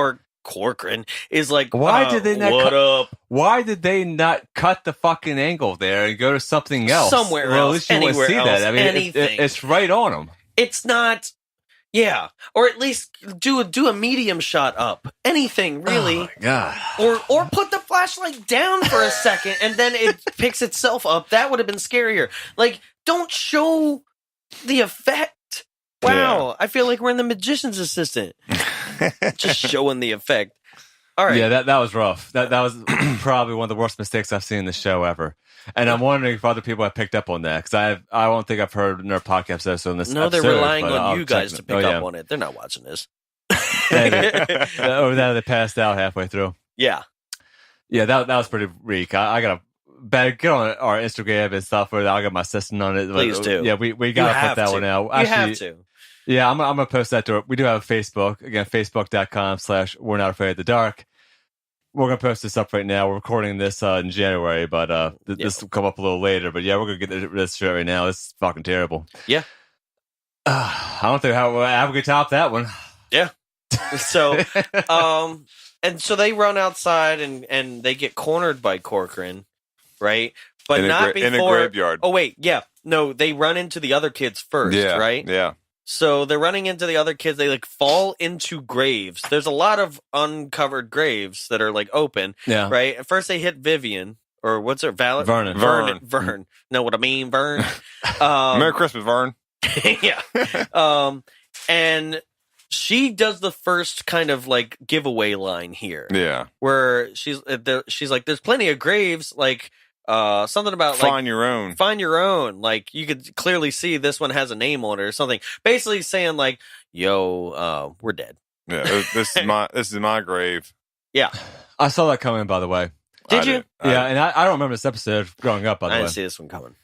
"Why did they not? What up? Why did they not cut the fucking angle there and go to something else? Somewhere else? At least you anywhere see else? that. I mean, anything. It's right on him. It's not." Yeah, or at least do a medium shot up. Anything really. Oh my God. Or put the flashlight down for a second and then it picks itself up. That would have been scarier. Like, don't show the effect. Wow, I feel like we're in The Magician's Assistant. Just showing the effect. All right. Yeah, that was rough. That was probably one of the worst mistakes I've seen in the show ever. And I'm wondering if other people have picked up on that, because I don't think I've heard in our podcast episode in this No, episode. they're relying but on I'll you check guys it. to pick up on it. They're not watching this. Maybe. Or that they passed out halfway through. Yeah. Yeah, that was pretty weak. I gotta get on our Instagram and stuff, where I'll get my assistant on it. Please do. Yeah, we gotta put that one out. You have to. Yeah, I'm gonna post that to it. We do have a Facebook. Again, facebook.com/werenotafraidofthedark. We're gonna post this up right now. We're recording this in January, but this will come up a little later. But yeah, we're gonna get this shit right now. It's fucking terrible. Yeah. I don't think how we could top that one. Yeah. So, and so they run outside and they get cornered by Corcoran, right? But not before in a graveyard. Oh wait, yeah, no, they run into the other kids first, right? Yeah. So they're running into the other kids. They like fall into graves. There's a lot of uncovered graves that are like open. Yeah. Right. At first they hit Vivian, or what's her Vernon. Vern. Know what I mean, Vern? Merry Christmas, Vern. Yeah. And she does the first kind of like giveaway line here. Yeah. Where she's like, there's plenty of graves, like something about like Find your own. Find your own. Like you could clearly see this one has a name on it or something. Basically saying like, yo, we're dead. Yeah, this is my grave. Yeah. I saw that coming, by the way. Did you? Yeah, and I don't remember this episode growing up, by the way. I didn't see this one coming.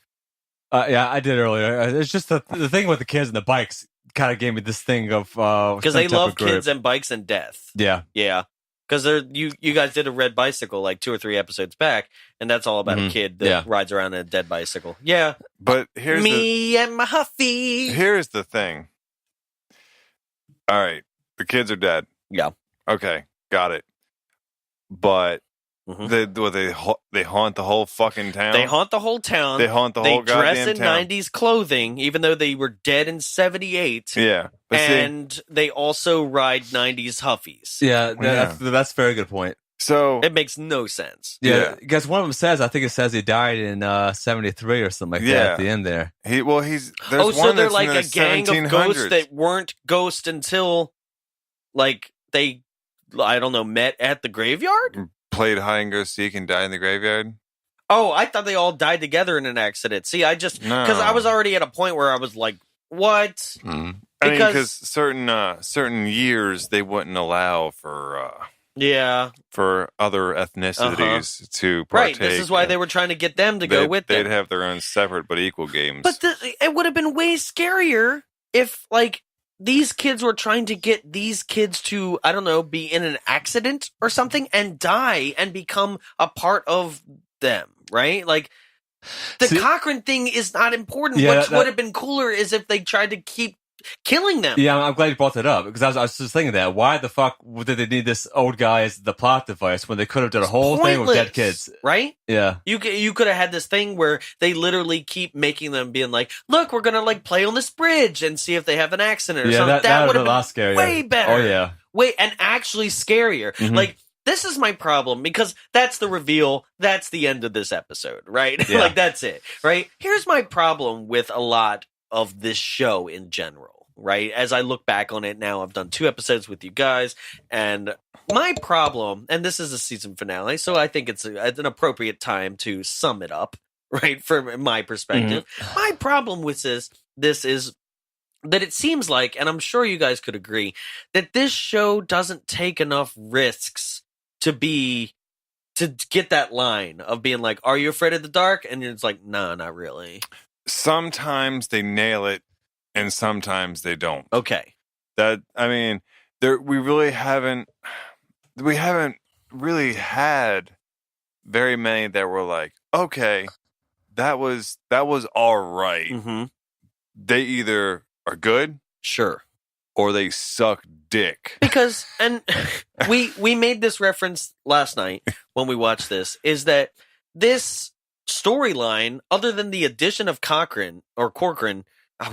Yeah, I did earlier. It's just the thing with the kids and the bikes kind of gave me this thing of because they love kids and bikes and death. Yeah, yeah. Because you guys did a red bicycle like 2 or 3 episodes back, and that's all about a kid that rides around in a dead bicycle. Yeah, but here's and my Huffy. Here's the thing. All right, the kids are dead. Yeah. Okay, got it. But they haunt the whole fucking town. They haunt the whole town. They haunt the whole goddamn town. They dress in 90s clothing, even though they were dead in 78. Yeah. And they also ride 90s Huffies. Yeah, that's a very good point. So it makes no sense. Yeah, because one of them says, I think it says he died in 73 or something like that at the end there. So they're like a gang of ghosts that weren't ghosts until like they, I don't know, met at the graveyard? Played hide and go seek and died in the graveyard? Oh, I thought they all died together in an accident. See, because I was already at a point where I was like, what? Mm. Because certain years they wouldn't allow for other ethnicities to partake. Right, this is why they were trying to get them to go with them. They'd have their own separate but equal games. But it would have been way scarier if, like, these kids were trying to get these kids to, I don't know, be in an accident or something and die and become a part of them, right? Like, the Corcoran thing is not important. Yeah, what would have been cooler is if they tried to keep killing them. Yeah, I'm glad you brought that up, because I was just thinking that. Why the fuck did they need this old guy as the plot device when they could have done a whole thing with dead kids? Right? Yeah. You could have had this thing where they literally keep making them being like, look, we're going to like play on this bridge and see if they have an accident or something. That would have been scarier. Way better. Oh, yeah. And actually scarier. Mm-hmm. Like, this is my problem, because that's the reveal. That's the end of this episode, right? Yeah. Like, that's it, right? Here's my problem with a lot of this show in general, right? As I look back on it now, I've done 2 episodes with you guys, and my problem, and this is a season finale, so I think it's an appropriate time to sum it up, right? From my perspective. Mm-hmm. My problem with this is that it seems like, and I'm sure you guys could agree, that this show doesn't take enough risks to get that line of being like, are you afraid of the dark? And it's like, no, not really. Sometimes they nail it and sometimes they don't. Okay. We haven't really had very many that were like, okay, that was all right. Mm-hmm. They either are good, sure, or they suck dick. Because, and we made this reference last night when we watched this, is that this storyline, other than the addition of Corcoran, I'm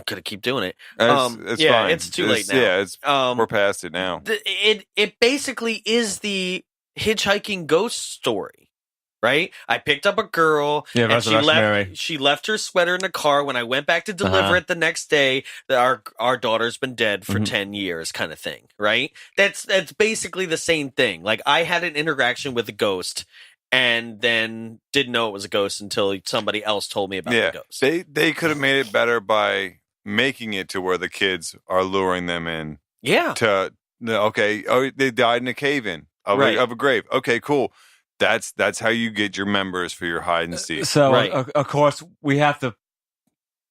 gonna keep doing it. It's fine. It's too late now. Yeah, we're past it now. It basically is the hitchhiking ghost story, right? I picked up a girl, Yeah, and resurrectionary. she left her sweater in the car. When I went back to deliver it the next day, our daughter's been dead for 10 years, kind of thing, right? That's basically the same thing. Like, I had an interaction with a ghost, and then didn't know it was a ghost until somebody else told me about the ghost. They could have made it better by making it to where the kids are luring them in. Yeah. They died in a cave-in of a grave. Okay, cool. That's how you get your members for your hide and seek. So, of course, we have to.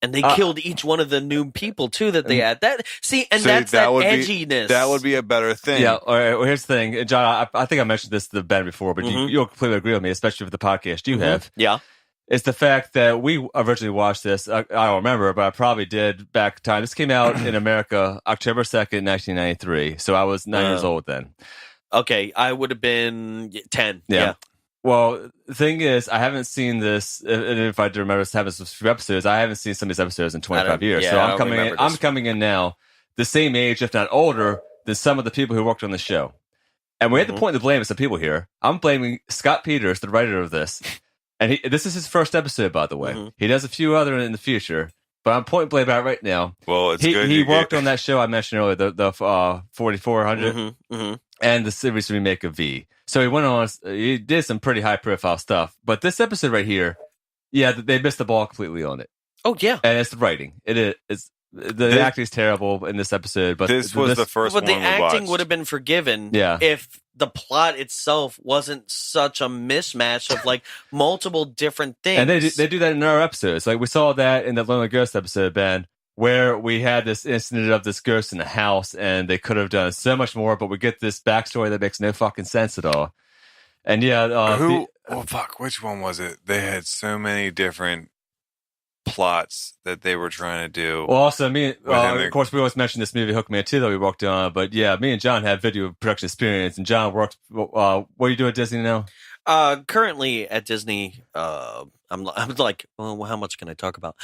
And they killed each one of the new people too that they had. That's that edginess. That would be a better thing. Yeah. All right. Well, here's the thing, John. I think I mentioned this to Ben before, but you'll completely agree with me, especially with the podcast you have. Yeah. It's the fact that we originally watched this. I don't remember, but I probably did back in time. This came out in America October 2nd, 1993. So I was 9 years old then. Okay, I would have been 10. Yeah. Well, the thing is, I haven't seen this, and if I do remember having some few episodes, I haven't seen some of these episodes in 25 years. Yeah, so I'm coming in now the same age, if not older, than some of the people who worked on the show. And we had to point the blame at some people here. I'm blaming Scott Peters, the writer of this. And this is his first episode, by the way. He does a few other in the future, but I'm pointing blame out right now. Well, it's good. He worked on that show I mentioned earlier, the 4400, and the series remake of V. So he went on. He did some pretty high profile stuff. But this episode right here, they missed the ball completely on it. Oh yeah, and it's the writing. The acting is terrible in this episode. But this was the first one we watched. The acting would have been forgiven if the plot itself wasn't such a mismatch of like multiple different things. And they do that in our episodes. Like we saw that in the Lonely Ghost episode, Ben, where we had this incident of this ghost in the house, and they could have done so much more, but we get this backstory that makes no fucking sense at all. And which one was it? They had so many different plots that they were trying to do. Well, also, of course, we always mention this movie Hookman 2 that we worked on, but me and John have video production experience, and John worked. What are you doing at Disney now? Currently at Disney, I'm like, well, how much can I talk about?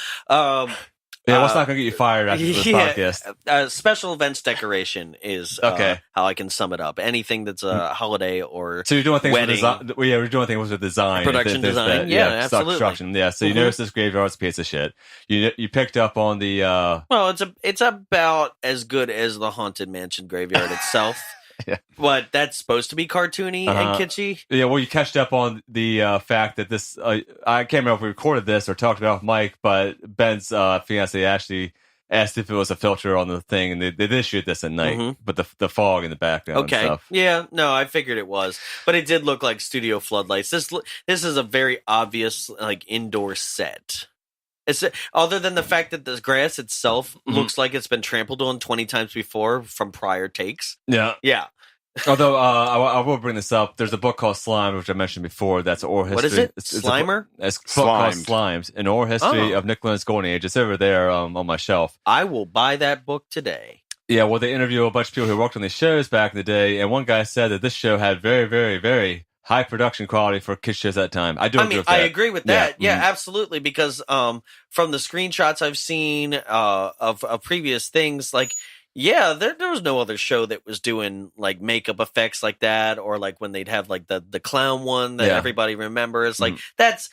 What's not going to get you fired after this podcast? Special events decoration is how I can sum it up. Anything that's a holiday or so you're doing things wedding. With design. We're doing things with design, production design. Absolutely. Construction. Yeah. So you notice this graveyard's a piece of shit. You picked up on the. Well, it's about as good as the Haunted Mansion graveyard itself. Yeah. But that's supposed to be cartoony and kitschy. Yeah, well, you catched up on the fact that this... I can't remember if we recorded this or talked about it with Mike, but Ben's fiancé Ashley asked if it was a filter on the thing, and they did shoot this at night, but the fog in the background and stuff. Yeah, no, I figured it was. But it did look like studio floodlights. This is a very obvious like indoor set. It's other than the fact that the grass itself looks like it's been trampled on 20 times before from prior takes. Yeah. Although I will bring this up, there's a book called Slime, which I mentioned before. That's oral history. What is it? It's Slimer? It's a book called Slimes, an oral history of Nickelodeon's Golden Age. It's over there on my shelf. I will buy that book today. Yeah, well, they interview a bunch of people who worked on these shows back in the day, and one guy said that this show had very, very, very high production quality for kids shows at that time. I agree with that. Yeah, absolutely. Because from the screenshots I've seen of previous things, like, there was no other show that was doing like makeup effects like that, or like when they'd have like the clown one that everybody remembers. Like that's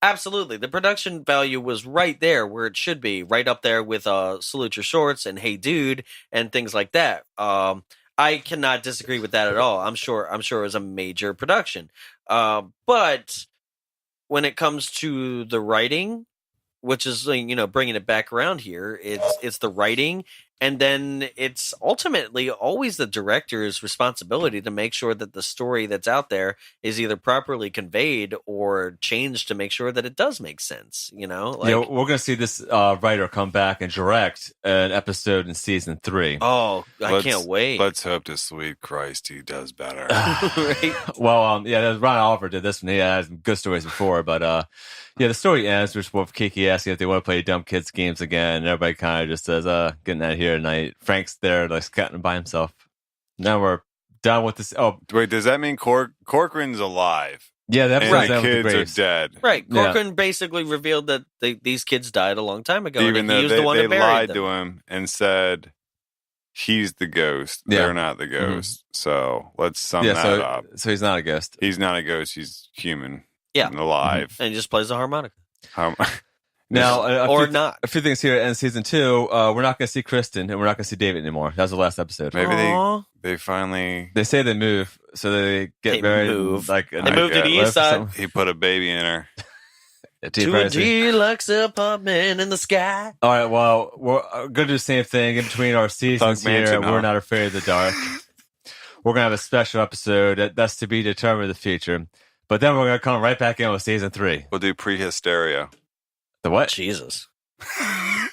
absolutely. The production value was right there where it should be, right up there with Salute Your Shorts and Hey Dude and things like that. I cannot disagree with that at all. I'm sure it was a major production. But when it comes to the writing, which is, bringing it back around here, it's the writing, and then it's ultimately always the director's responsibility to make sure that the story that's out there is either properly conveyed or changed to make sure that it does make sense. We're going to see this writer come back and direct an episode in season 3. Oh, I can't wait. Let's hope to sweet Christ he does better. Right? Well, Ron Oliver did this one. He had some good stories before, but the story ends with Kiki asking if they want to play dumb kids games again, and everybody kind of just says, getting out of here tonight. Frank's there, like, scatting by himself. Now we're done with this. Oh, wait, does that mean Corcoran's alive? Yeah, that the kids are dead. Right. Corcoran basically revealed that these kids died a long time ago. Even though he was the one they who buried lied them. to him and said he's the ghost. Yeah. They're not the ghost. So let's sum that up. So he's not a ghost. He's not a ghost. He's human. Yeah. alive. And he just plays the harmonica. Now, Or not. a few things here in season 2. We're not going to see Kristen, and we're not going to see David anymore. That was the last episode. Maybe Aw. they finally They say they move, so they get married. Move. Like They moved to the east side. he put a baby in her. To a deluxe apartment in the sky. All right, well, we're going to do the same thing in between our seasons Thug here. Mansion, huh? We're not afraid of the dark. We're going to have a special episode that's to be determined in the future. But then we're going to come right back in with season 3. We'll do prehysteria. The what? Jesus.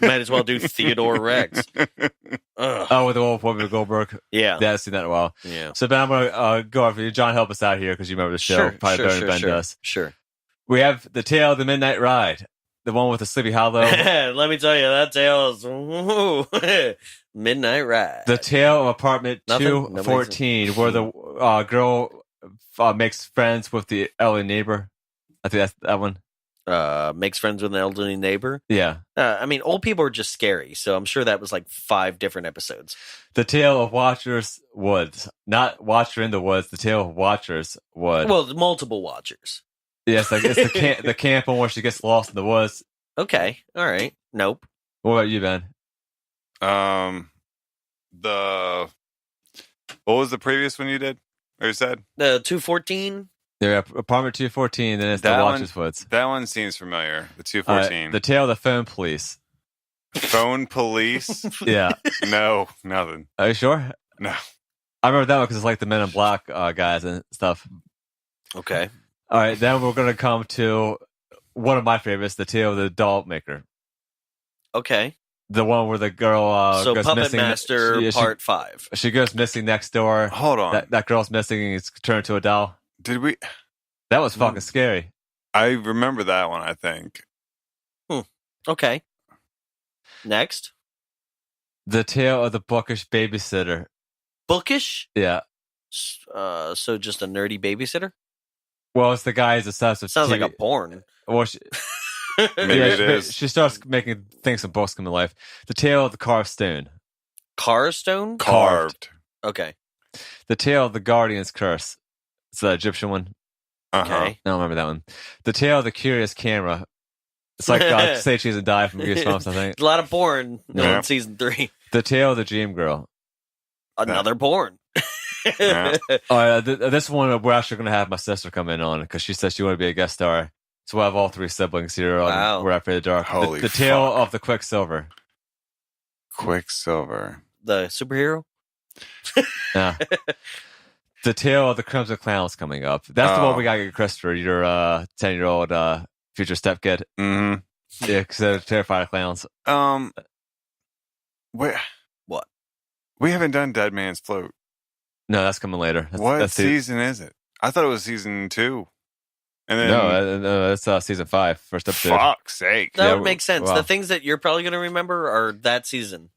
Might as well do Theodore Rex. Ugh. Oh, with the old Whoopi Goldberg. Yeah. Yeah, I've seen that in a while. Yeah. So, Ben, I'm going to go over you. John, help us out here because you remember the show. Probably better than Ben does. Sure. We have The Tale of the Midnight Ride. The one with the Sleepy Hollow. Let me tell you, that tale is Midnight Ride. The Tale of Apartment Nothing? 214, where the girl makes friends with the elderly neighbor. I think that's that one. Makes friends with an elderly neighbor. Yeah. I mean, old people are just scary, so I'm sure that was like 5 different episodes. The Tale of Watchers Woods. Not Watcher in the Woods, The Tale of Watchers Wood. Well, multiple watchers. Yes, like it's the camp one where she gets lost in the woods. Okay. All right. Nope. What about you, Ben? What was the previous one you did? Or you said? 214? Yeah, Apartment 214, then it's That The one- Watchers Woods. That one seems familiar. The All right, 214. The Tale of the Phone Police. Phone police? Yeah. No, nothing. Are you sure? No. I remember that one because it's like the Men in Black guys and stuff. Okay. All right, then we're going to come to one of my favorites, The Tale of the Doll Maker. Okay. The one where the girl So goes Puppet missing. Master Part 5. She goes missing next door. Hold on. That girl's missing and it's turned into a doll. Did we? That was fucking scary. I remember that one, I think. Okay. Next. The Tale of the Bookish Babysitter. Bookish? Yeah. So just a nerdy babysitter? Well, it's the guy who's obsessed with Sounds TV. like a porn. Well, Maybe it is. She starts making things and books come to life. The Tale of the Carved Stone. Carstone? Carved. Okay. The Tale of the Guardian's Curse. It's the Egyptian one. Uh-huh. Okay. I don't remember that one. The Tale of the Curious Camera. It's like Say Cheese and Die from Goosebumps, I think. A lot of porn Yeah. in season 3. The Tale of the Dream Girl. Another porn. Yeah. This one we're actually going to have my sister come in on because she says she want to be a guest star. So we'll have all 3 siblings here on Wow. We're Afraid of the Dark. Holy the Tale fuck. of the Quicksilver. Quicksilver. The superhero? Yeah. The Tale of the Crimson Clown's coming up. That's the one we got to get Christopher, your 10-year-old future stepkid. Mm-hmm. Yeah, because they're terrified of clowns. What? We haven't done Dead Man's Float. No, that's coming later. What that's season is it? I thought it was season 2. And then, No, that's season 5, first episode. fuck's sake. That Yeah, would make sense. wow. The things that you're probably going to remember are that season.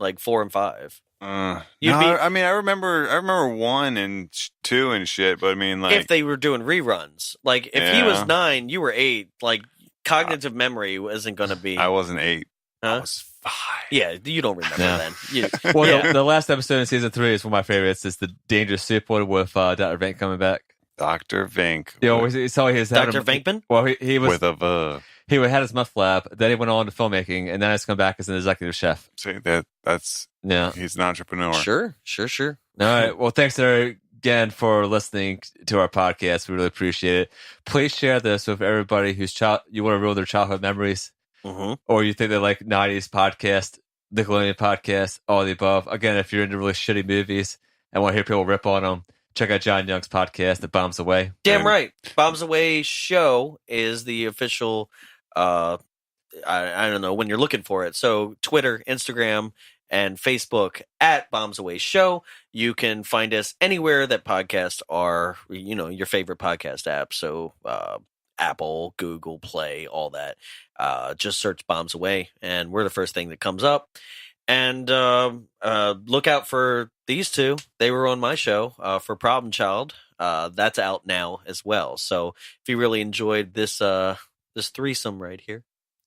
Like 4 and 5. You'd be- I mean, I remember 1 and 2 and shit, but I mean, like, If they were doing reruns. Like, if he Yeah. was 9, you were 8. Like, cognitive memory isn't going to be... I wasn't 8. I Huh? was 5. Yeah, you don't remember Yeah. then. You, Well, yeah. the last episode in season 3 is one of my favorites. It's the Dangerous Soup one with Dr. Vink coming back. Dr. Vink. You know, he saw his Dr. Venkman? Well, he was With a V. he had his meth lab. Then he went on to filmmaking, and then he's come back as an executive chef. See, that's Yeah. he's an entrepreneur. Sure. All right. Well, thanks again for listening to our podcast. We really appreciate it. Please share this with everybody whose you want to ruin their childhood memories, Mm-hmm. or you think they like 90s podcast, Nickelodeon podcast, all the above. Again, if you're into really shitty movies and want to hear people rip on them, check out John Young's podcast, The Bombs Away. Damn And- right. Bombs Away Show is the official, I don't know, when you're looking for it. So Twitter, Instagram, and Facebook at Bombs Away Show. You can find us anywhere that podcasts are, your favorite podcast app. So Apple, Google Play, all that. Just search Bombs Away, and we're the first thing that comes up. And look out for these two. They were on my show for Problem Child. That's out now as well. So if you really enjoyed this threesome right here,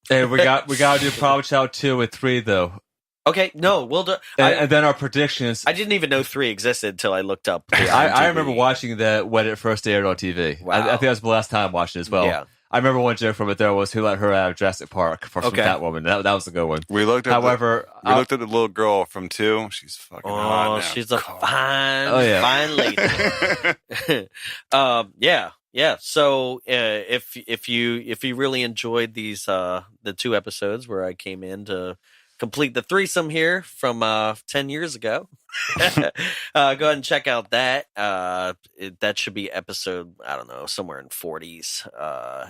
Hey, we got to do Problem Child 2 and 3 though. Okay, no, we'll do. And then our predictions. I didn't even know 3 existed until I looked up. I remember watching that when it first aired on TV. Wow. I think that was the last time watching it as well. Yeah. I remember one joke from it there was who let her out of Jurassic Park from Catwoman. That was a good one. We looked at However, we looked at the little girl from 2. She's fucking hot now. She's a fine lady. Yeah. So if you really enjoyed these the 2 episodes where I came in to complete the threesome here from 10 years ago, go ahead and check out that. That should be episode, I don't know, somewhere in 40s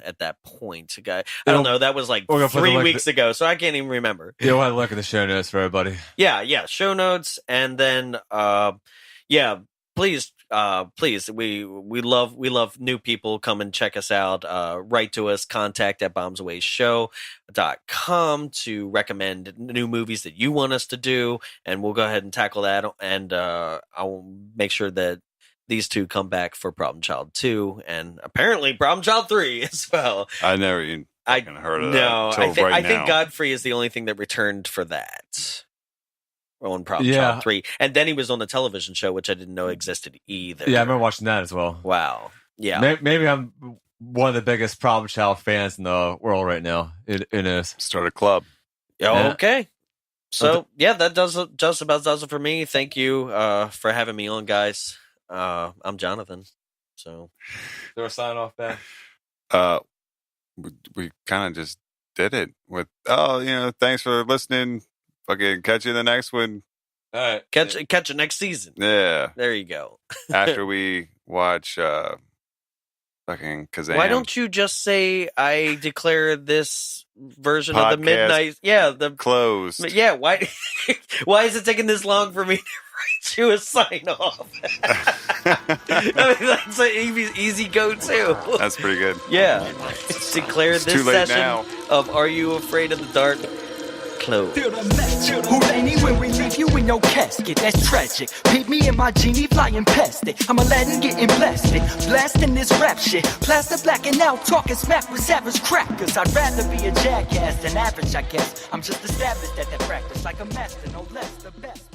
at that point. I don't know. That was like 3 weeks ago, so I can't even remember. You'll have to look at the show notes for everybody. Yeah, show notes, and then please, we love new people. Come and check us out. Write to us, contact@bombswayshow.com to recommend new movies that you want us to do, and we'll go ahead and tackle that. And I'll make sure that these 2 come back for Problem Child 2 and apparently Problem Child 3 as well. I never even heard of that. No, I think Godfrey is the only thing that returned for that. On Problem Child 3. And then he was on the television show, which I didn't know existed either. Yeah, I remember watching that as well. Wow. Yeah. Maybe I'm one of the biggest Problem Child fans in the world right now. It is. Start a club. Okay. So, that just about does it for me. Thank you for having me on, guys. I'm Jonathan. So, there a sign off, Ben? We kind of just did it with, thanks for listening. Fucking catch you in the next one. All right. Catch it next season. Yeah. There you go. After we watch fucking Kazam. Why don't you just say I declare this version Podcast of the midnight? Yeah, the closed. Yeah, why is it taking this long for me to write you a sign off? I mean, that's an easy go too. That's pretty good. Yeah. Declare it's this too late session now. of Are You Afraid of the Dark? Close. Houdini when we leave you in your casket, that's tragic. Peep me and my genie flying past it. I'm Aladdin getting blasted, blasting this rap shit. Plaster blacking out, talking smack with savage crackers. I'd rather be a jackass than average, I guess. I'm just established at that practice, like a master, no less, the best.